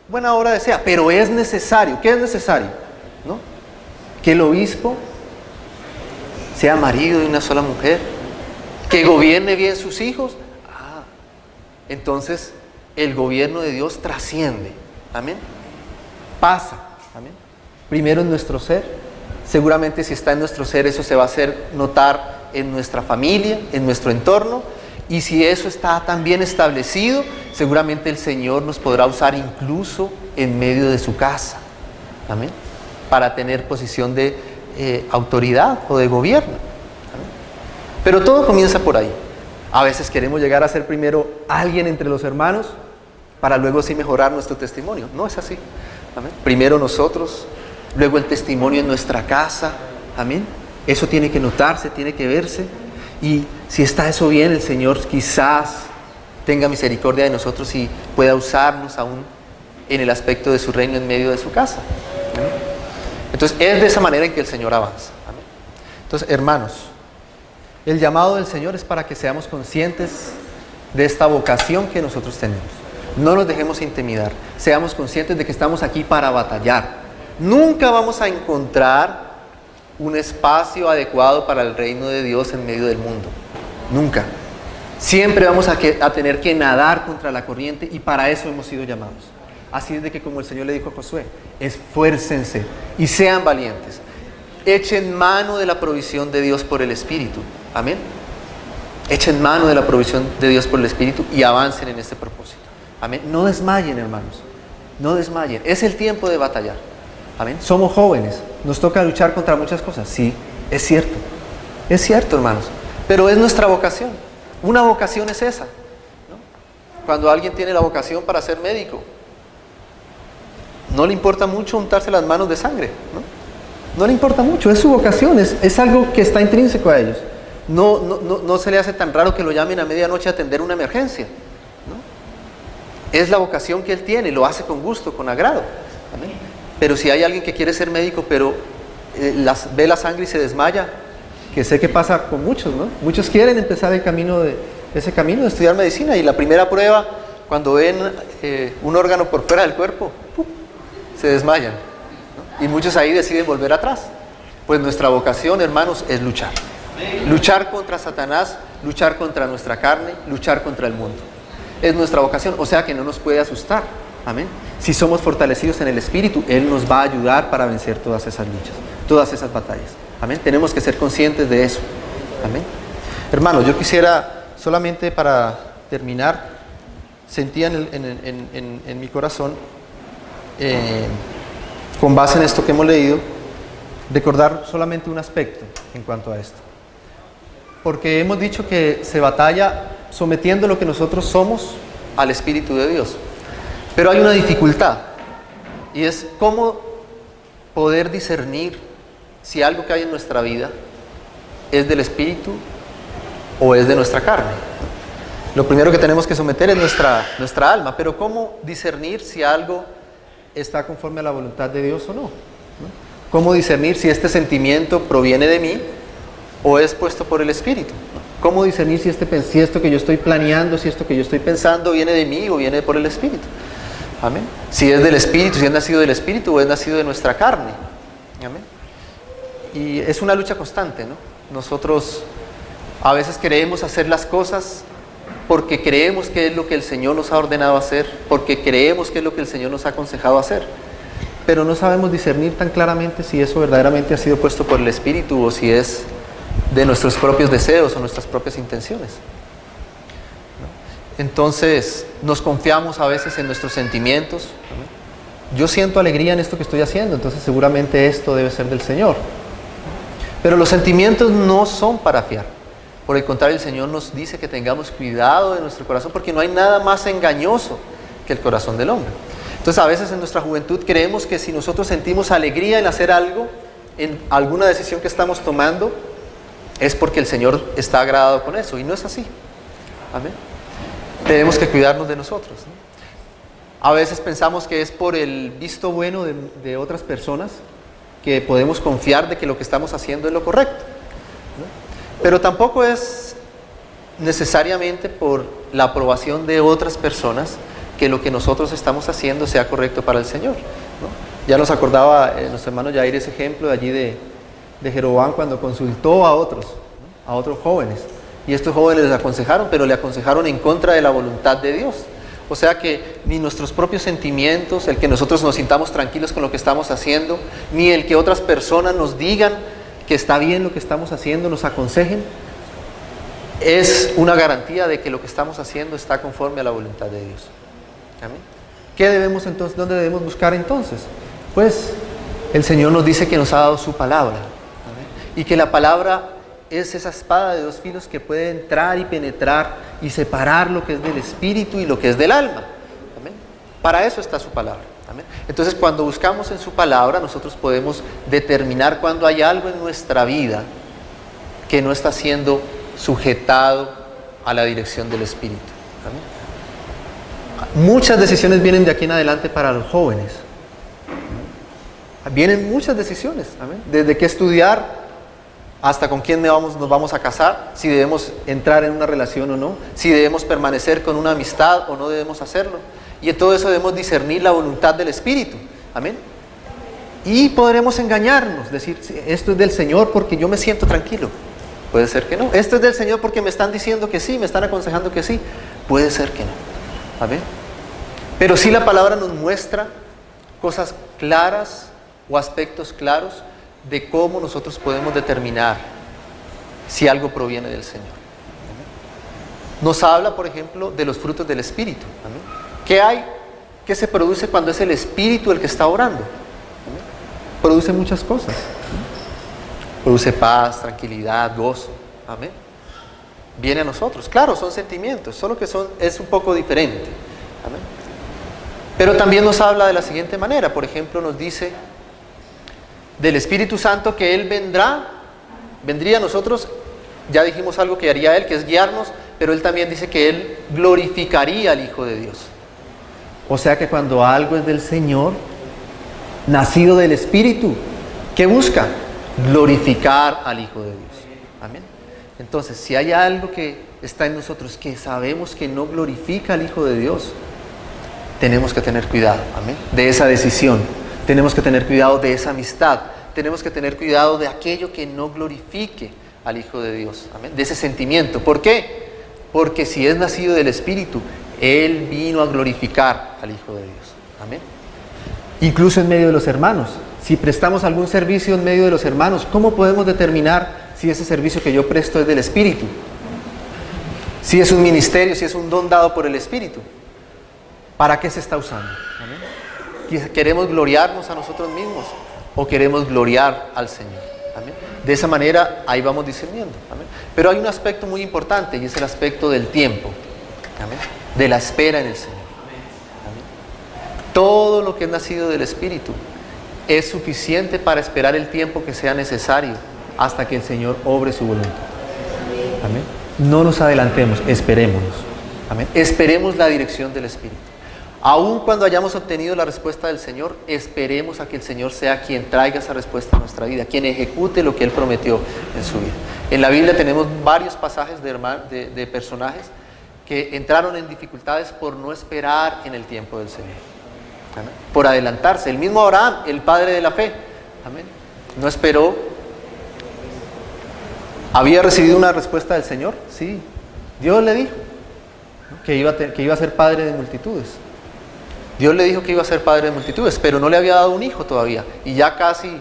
buena obra desea. Pero es necesario. ¿Qué es necesario? ¿No? Que el obispo sea marido de una sola mujer, que gobierne bien sus hijos. Entonces el gobierno de Dios trasciende. Amén. Pasa. Amén. Primero en nuestro ser. Seguramente si está en nuestro ser, eso se va a hacer notar en nuestra familia, en nuestro entorno. Y si eso está tan bien establecido, seguramente el Señor nos podrá usar incluso en medio de su casa. Amén. Para tener posición de autoridad o de gobierno. ¿Amén? Pero todo comienza por ahí. A veces queremos llegar a ser primero alguien entre los hermanos para luego sí mejorar nuestro testimonio. No es así. ¿Amén? Primero nosotros, luego el testimonio en nuestra casa. Amén. Eso tiene que notarse, tiene que verse. Y si está eso bien, el Señor quizás tenga misericordia de nosotros y pueda usarnos aún en el aspecto de su reino en medio de su casa. ¿Amén? Entonces es de esa manera en que el Señor avanza. Amén. Entonces, hermanos, el llamado del Señor es para que seamos conscientes de esta vocación que nosotros tenemos. No nos dejemos intimidar. Seamos conscientes de que estamos aquí para batallar. Nunca vamos a encontrar un espacio adecuado para el reino de Dios en medio del mundo. Nunca. Siempre vamos a tener que nadar contra la corriente, y para eso hemos sido llamados. Así es de que, como el Señor le dijo a Josué, esfuércense y sean valientes. Echen mano de la provisión de Dios por el Espíritu. Amén. Echen mano de la provisión de Dios por el Espíritu y avancen en este propósito. Amén. No desmayen, hermanos. No desmayen. Es el tiempo de batallar. Amén. Somos jóvenes. Nos toca luchar contra muchas cosas. Sí, es cierto. Es cierto, hermanos. Pero es nuestra vocación. Una vocación es esa, ¿no? Cuando alguien tiene la vocación para ser médico, no le importa mucho untarse las manos de sangre, ¿no? No le importa mucho, es su vocación, es algo que está intrínseco a ellos. No se le hace tan raro que lo llamen a medianoche a atender una emergencia, ¿no? Es la vocación que él tiene, lo hace con gusto, con agrado. ¿Amén? Pero si hay alguien que quiere ser médico, pero ve la sangre y se desmaya, que sé que pasa con muchos, ¿no? Muchos quieren empezar ese camino de estudiar medicina, y la primera prueba, cuando ven un órgano por fuera del cuerpo, ¡pum!, se desmayan, ¿no? Y muchos ahí deciden volver atrás. Pues nuestra vocación, hermanos, es luchar. Luchar contra Satanás, luchar contra nuestra carne, luchar contra el mundo. Es nuestra vocación, o sea que no nos puede asustar. Amén. Si somos fortalecidos en el Espíritu, Él nos va a ayudar para vencer todas esas luchas, todas esas batallas. Amén. Tenemos que ser conscientes de eso. Amén. Hermanos, yo quisiera, solamente para terminar, sentía en mi corazón, con base en esto que hemos leído, recordar solamente un aspecto en cuanto a esto. Porque hemos dicho que se batalla sometiendo lo que nosotros somos al Espíritu de Dios. Pero hay una dificultad, y es cómo poder discernir si algo que hay en nuestra vida es del Espíritu o es de nuestra carne. Lo primero que tenemos que someter es nuestra alma, pero ¿cómo discernir si algo está conforme a la voluntad de Dios o no? ¿Cómo discernir si este sentimiento proviene de mí o es puesto por el Espíritu? ¿Cómo discernir si esto que yo estoy planeando, si esto que yo estoy pensando viene de mí o viene por el Espíritu? Amén. Si es del Espíritu, si es nacido del Espíritu o es nacido de nuestra carne. Amén. Y es una lucha constante, ¿no? Nosotros a veces queremos hacer las cosas porque creemos que es lo que el Señor nos ha ordenado hacer, porque creemos que es lo que el Señor nos ha aconsejado hacer, pero no sabemos discernir tan claramente si eso verdaderamente ha sido puesto por el Espíritu o si es de nuestros propios deseos o nuestras propias intenciones. Entonces nos confiamos a veces en nuestros sentimientos. Yo siento alegría en esto que estoy haciendo, entonces seguramente esto debe ser del Señor. Pero los sentimientos no son para fiar. Por el contrario, el Señor nos dice que tengamos cuidado de nuestro corazón, porque no hay nada más engañoso que el corazón del hombre. Entonces a veces en nuestra juventud creemos que si nosotros sentimos alegría en hacer algo, en alguna decisión que estamos tomando, es porque el Señor está agradado con eso, y no es así. Amén. Tenemos que cuidarnos de nosotros, ¿no? A veces pensamos que es por el visto bueno de otras personas que podemos confiar de que lo que estamos haciendo es lo correcto, ¿no? Pero tampoco es necesariamente por la aprobación de otras personas que lo que nosotros estamos haciendo sea correcto para el Señor, ¿no? Ya nos acordaba nuestro hermano Jair ese ejemplo de allí de Jeroboam, cuando consultó a otros, ¿no?, a otros jóvenes, y estos jóvenes les aconsejaron, pero le aconsejaron en contra de la voluntad de Dios. O sea que ni nuestros propios sentimientos, el que nosotros nos sintamos tranquilos con lo que estamos haciendo, ni el que otras personas nos digan que está bien lo que estamos haciendo, nos aconsejen, es una garantía de que lo que estamos haciendo está conforme a la voluntad de Dios. ¿Amén? ¿Qué debemos entonces? ¿Dónde debemos buscar entonces? Pues el Señor nos dice que nos ha dado su palabra. ¿Amén? Y que la palabra es esa espada de dos filos que puede entrar y penetrar y separar lo que es del espíritu y lo que es del alma. ¿Amén? Para eso está su palabra. ¿Amén? Entonces, cuando buscamos en su palabra, nosotros podemos determinar cuando hay algo en nuestra vida que no está siendo sujetado a la dirección del Espíritu. ¿Amén? Muchas decisiones vienen de aquí en adelante para los jóvenes. Vienen muchas decisiones. ¿Amén? Desde qué estudiar hasta con quién nos vamos a casar, si debemos entrar en una relación o no, si debemos permanecer con una amistad o no debemos hacerlo. Y en todo eso debemos discernir la voluntad del Espíritu. Amén. Y podremos engañarnos, decir, "Sí, esto es del Señor porque yo me siento tranquilo". Puede ser que no. Esto es del Señor porque me están diciendo que sí, me están aconsejando que sí. Puede ser que no. Amén. Pero sí la palabra nos muestra cosas claras o aspectos claros de cómo nosotros podemos determinar si algo proviene del Señor. Nos habla, por ejemplo, de los frutos del Espíritu. ¿Amén? ¿Qué hay? ¿Qué se produce cuando es el Espíritu el que está orando? ¿Amén? Produce muchas cosas. Produce paz, tranquilidad, gozo. Amén. Viene a nosotros. Claro, son sentimientos, solo que es un poco diferente. Amén. Pero también nos habla de la siguiente manera. Por ejemplo, nos dice del Espíritu Santo que Él vendría a nosotros. Ya dijimos algo que haría Él, que es guiarnos, pero Él también dice que Él glorificaría al Hijo de Dios. O sea que cuando algo es del Señor, nacido del Espíritu, ¿qué busca? Glorificar al Hijo de Dios. Amén. Entonces, si hay algo que está en nosotros que sabemos que no glorifica al Hijo de Dios, tenemos que tener cuidado, amén, de esa decisión. Tenemos que tener cuidado de esa amistad. Tenemos que tener cuidado de aquello que no glorifique al Hijo de Dios, amén, de ese sentimiento. ¿Por qué? Porque si es nacido del Espíritu, Él vino a glorificar al Hijo de Dios, amén. Incluso en medio de los hermanos, si prestamos algún servicio en medio de los hermanos, ¿cómo podemos determinar si ese servicio que yo presto es del Espíritu? Si es un ministerio, si es un don dado por el Espíritu, ¿para qué se está usando? ¿Amén? ¿Queremos gloriarnos a nosotros mismos o queremos gloriar al Señor? ¿Amén? De esa manera ahí vamos discerniendo. ¿Amén? Pero hay un aspecto muy importante y es el aspecto del tiempo. ¿Amén? De la espera en el Señor. ¿Amén? Todo lo que es nacido del Espíritu es suficiente para esperar el tiempo que sea necesario hasta que el Señor obre su voluntad. Amén. No nos adelantemos, esperémonos. Amén. Esperemos la dirección del Espíritu. Aun cuando hayamos obtenido la respuesta del Señor, esperemos a que el Señor sea quien traiga esa respuesta a nuestra vida, quien ejecute lo que Él prometió en su vida. En la Biblia tenemos varios pasajes de personajes que entraron en dificultades por no esperar en el tiempo del Señor. Amén. Por adelantarse. El mismo Abraham, el padre de la fe, amén, no esperó. ¿Había recibido una respuesta del Señor? Sí. Dios le dijo que iba a ser padre de multitudes. Dios le dijo que iba a ser padre de multitudes, pero no le había dado un hijo todavía. Y ya casi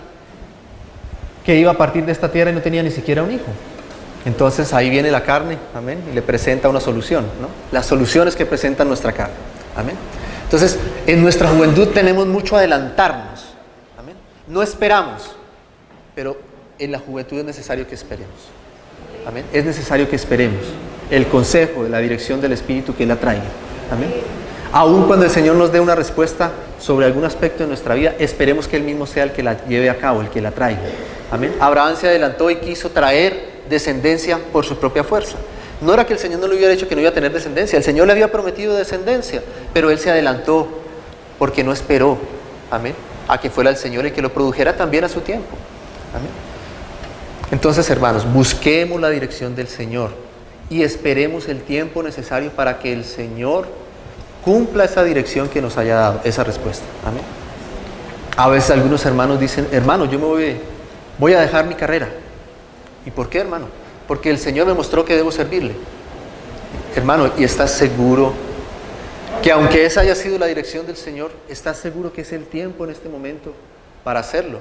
que iba a partir de esta tierra y no tenía ni siquiera un hijo. Entonces ahí viene la carne, amén, y le presenta una solución, ¿no? Las soluciones que presenta nuestra carne, amén. Entonces, en nuestra juventud tenemos mucho adelantarnos, amén. No esperamos, pero en la juventud es necesario que esperemos, amén. Es necesario que esperemos el consejo, la dirección del Espíritu que Él la traiga, amén. Aun cuando el Señor nos dé una respuesta sobre algún aspecto de nuestra vida, esperemos que Él mismo sea el que la lleve a cabo, el que la traiga, amén. Abraham se adelantó y quiso traer descendencia por su propia fuerza. No era que el Señor no le hubiera dicho que no iba a tener descendencia, el Señor le había prometido descendencia, pero él se adelantó porque no esperó, amén, a que fuera el Señor el que lo produjera también a su tiempo, amén. Entonces, hermanos, busquemos la dirección del Señor y esperemos el tiempo necesario para que el Señor cumpla esa dirección que nos haya dado, esa respuesta, amén. A veces algunos hermanos dicen, hermano, yo voy a dejar mi carrera. ¿Y por qué, hermano? Porque el Señor me mostró que debo servirle. Hermano, ¿y estás seguro que aunque esa haya sido la dirección del Señor, estás seguro que es el tiempo en este momento para hacerlo?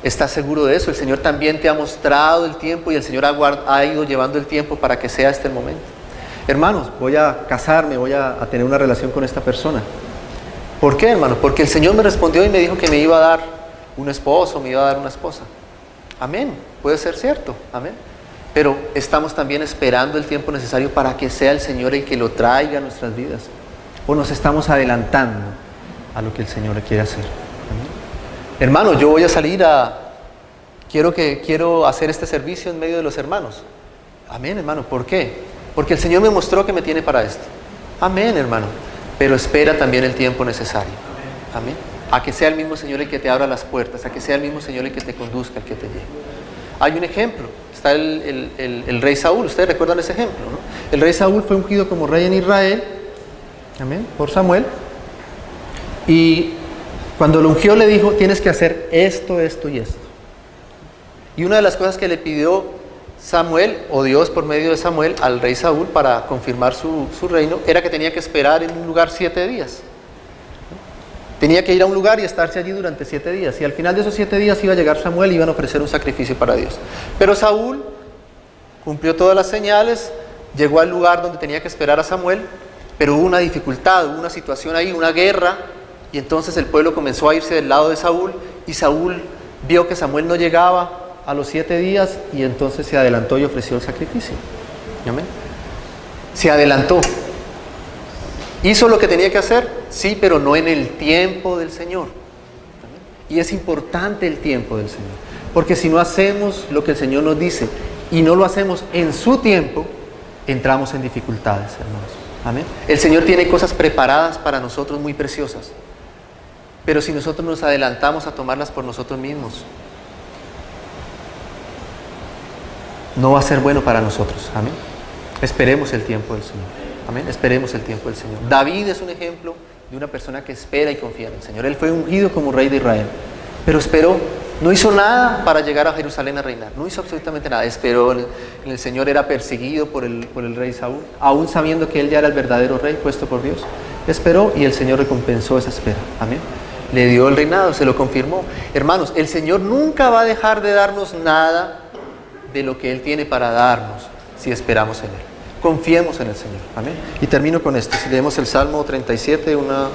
¿Estás seguro de eso? El Señor también te ha mostrado el tiempo y el Señor ha ido llevando el tiempo para que sea este el momento. Hermanos, voy a casarme, voy a tener una relación con esta persona. ¿Por qué, hermano? Porque el Señor me respondió y me dijo que me iba a dar un esposo, me iba a dar una esposa. Amén, puede ser cierto, amén. Pero estamos también esperando el tiempo necesario para que sea el Señor el que lo traiga a nuestras vidas. O nos estamos adelantando a lo que el Señor le quiere hacer. Amén. Hermano, yo voy a salir quiero hacer este servicio en medio de los hermanos. Amén, hermano, ¿por qué? Porque el Señor me mostró que me tiene para esto. Amén, hermano. Pero espera también el tiempo necesario. Amén. A que sea el mismo Señor el que te abra las puertas, a que sea el mismo Señor el que te conduzca, el que te lleve. Hay un ejemplo, está el rey Saúl, ustedes recuerdan ese ejemplo, ¿no? El rey Saúl fue ungido como rey en Israel, amén, por Samuel, y Cuando lo ungió le dijo, tienes que hacer esto, esto y esto. Y una de las cosas que le pidió Samuel, o Dios por medio de Samuel, al rey Saúl para confirmar su reino, era que tenía que esperar en un lugar 7 días. Tenía que ir a un lugar y estarse allí durante 7 días. Y al final de esos 7 días iba a llegar Samuel y iban a ofrecer un sacrificio para Dios. Pero Saúl cumplió todas las señales, llegó al lugar donde tenía que esperar a Samuel, pero hubo una dificultad, hubo una situación ahí, una guerra, y entonces el pueblo comenzó a irse del lado de Saúl, y Saúl vio que Samuel no llegaba a los 7 días, y entonces se adelantó y ofreció el sacrificio. ¿Amén? Se adelantó. ¿Hizo lo que tenía que hacer? Sí, pero no en el tiempo del Señor. Y es importante el tiempo del Señor, porque si no hacemos lo que el Señor nos dice, y no lo hacemos en su tiempo, entramos en dificultades, hermanos. Amén. El Señor tiene cosas preparadas para nosotros muy preciosas, pero si nosotros nos adelantamos a tomarlas por nosotros mismos, no va a ser bueno para nosotros. Amén. Esperemos el tiempo del Señor. Amén. Esperemos el tiempo del Señor. David es un ejemplo de una persona que espera y confía en el Señor. Él fue ungido como rey de Israel, pero esperó. No hizo nada para llegar a Jerusalén a reinar. No hizo absolutamente nada. Esperó en el Señor. Era perseguido por el rey Saúl, aún sabiendo que él ya era el verdadero rey puesto por Dios. Esperó y el Señor recompensó esa espera. Amén. Le dio el reinado, se lo confirmó. Hermanos, el Señor nunca va a dejar de darnos nada de lo que Él tiene para darnos si esperamos en Él. Confiemos en el Señor. Amén. Y termino con esto. Si leemos el Salmo 37, unos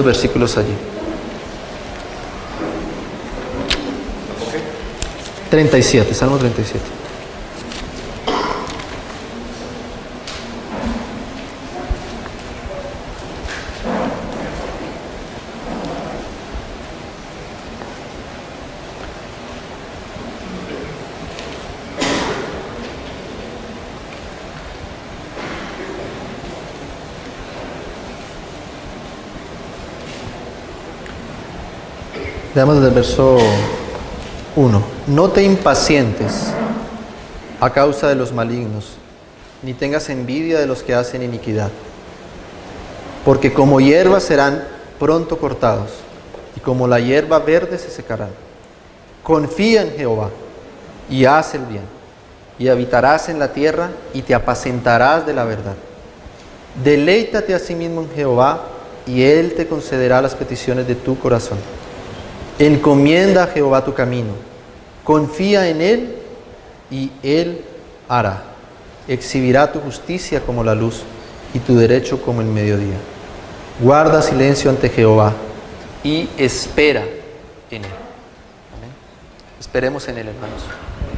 versículos allí. 37, Salmo 37. Leamos desde el verso 1. No te impacientes a causa de los malignos, ni tengas envidia de los que hacen iniquidad, porque como hierba serán pronto cortados, y como la hierba verde se secarán. Confía en Jehová, y haz el bien, y habitarás en la tierra, y te apacentarás de la verdad. Deleítate a sí mismo en Jehová, y Él te concederá las peticiones de tu corazón. Encomienda a Jehová tu camino, confía en Él y Él hará. Exhibirá tu justicia como la luz y tu derecho como el mediodía. Guarda silencio ante Jehová y espera en Él. Amén. Esperemos en Él, hermanos.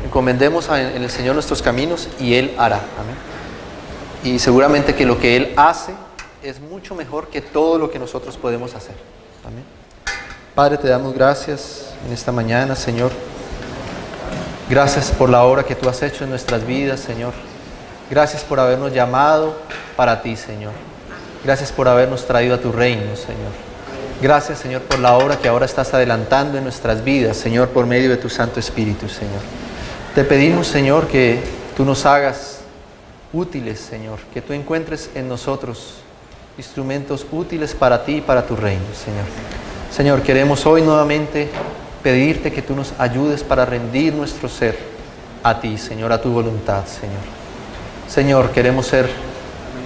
Encomendemos en el Señor nuestros caminos y Él hará. Amén. Y seguramente que lo que Él hace es mucho mejor que todo lo que nosotros podemos hacer. Amén. Padre, te damos gracias en esta mañana, Señor. Gracias por la obra que tú has hecho en nuestras vidas, Señor. Gracias por habernos llamado para ti, Señor. Gracias por habernos traído a tu reino, Señor. Gracias, Señor, por la obra que ahora estás adelantando en nuestras vidas, Señor, por medio de tu Santo Espíritu, Señor. Te pedimos, Señor, que tú nos hagas útiles, Señor, que tú encuentres en nosotros instrumentos útiles para ti y para tu reino, Señor. Señor, queremos hoy nuevamente pedirte que tú nos ayudes para rendir nuestro ser a ti, Señor, a tu voluntad, Señor. Señor, queremos ser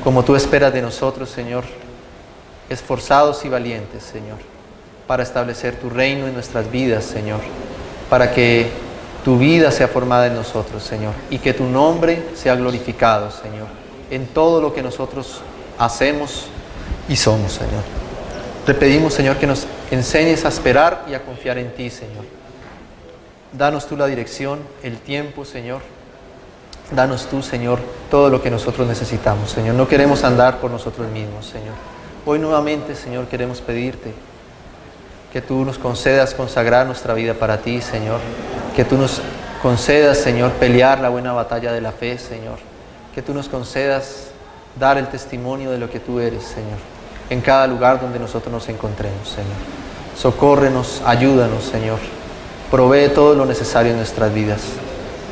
como tú esperas de nosotros, Señor, esforzados y valientes, Señor, para establecer tu reino en nuestras vidas, Señor, para que tu vida sea formada en nosotros, Señor, y que tu nombre sea glorificado, Señor, en todo lo que nosotros hacemos y somos, Señor. Te pedimos, Señor, que nos enseñes a esperar y a confiar en ti, Señor. Danos tú la dirección, el tiempo, Señor. Danos tú, Señor, todo lo que nosotros necesitamos, Señor. No queremos andar por nosotros mismos, Señor. Hoy nuevamente, Señor, queremos pedirte que tú nos concedas consagrar nuestra vida para ti, Señor. Que tú nos concedas, Señor, pelear la buena batalla de la fe, Señor. Que tú nos concedas dar el testimonio de lo que tú eres, Señor, en cada lugar donde nosotros nos encontremos, Señor. Socórrenos, ayúdanos, Señor. Provee todo lo necesario en nuestras vidas.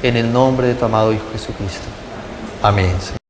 En el nombre de tu amado Hijo Jesucristo. Amén, Señor.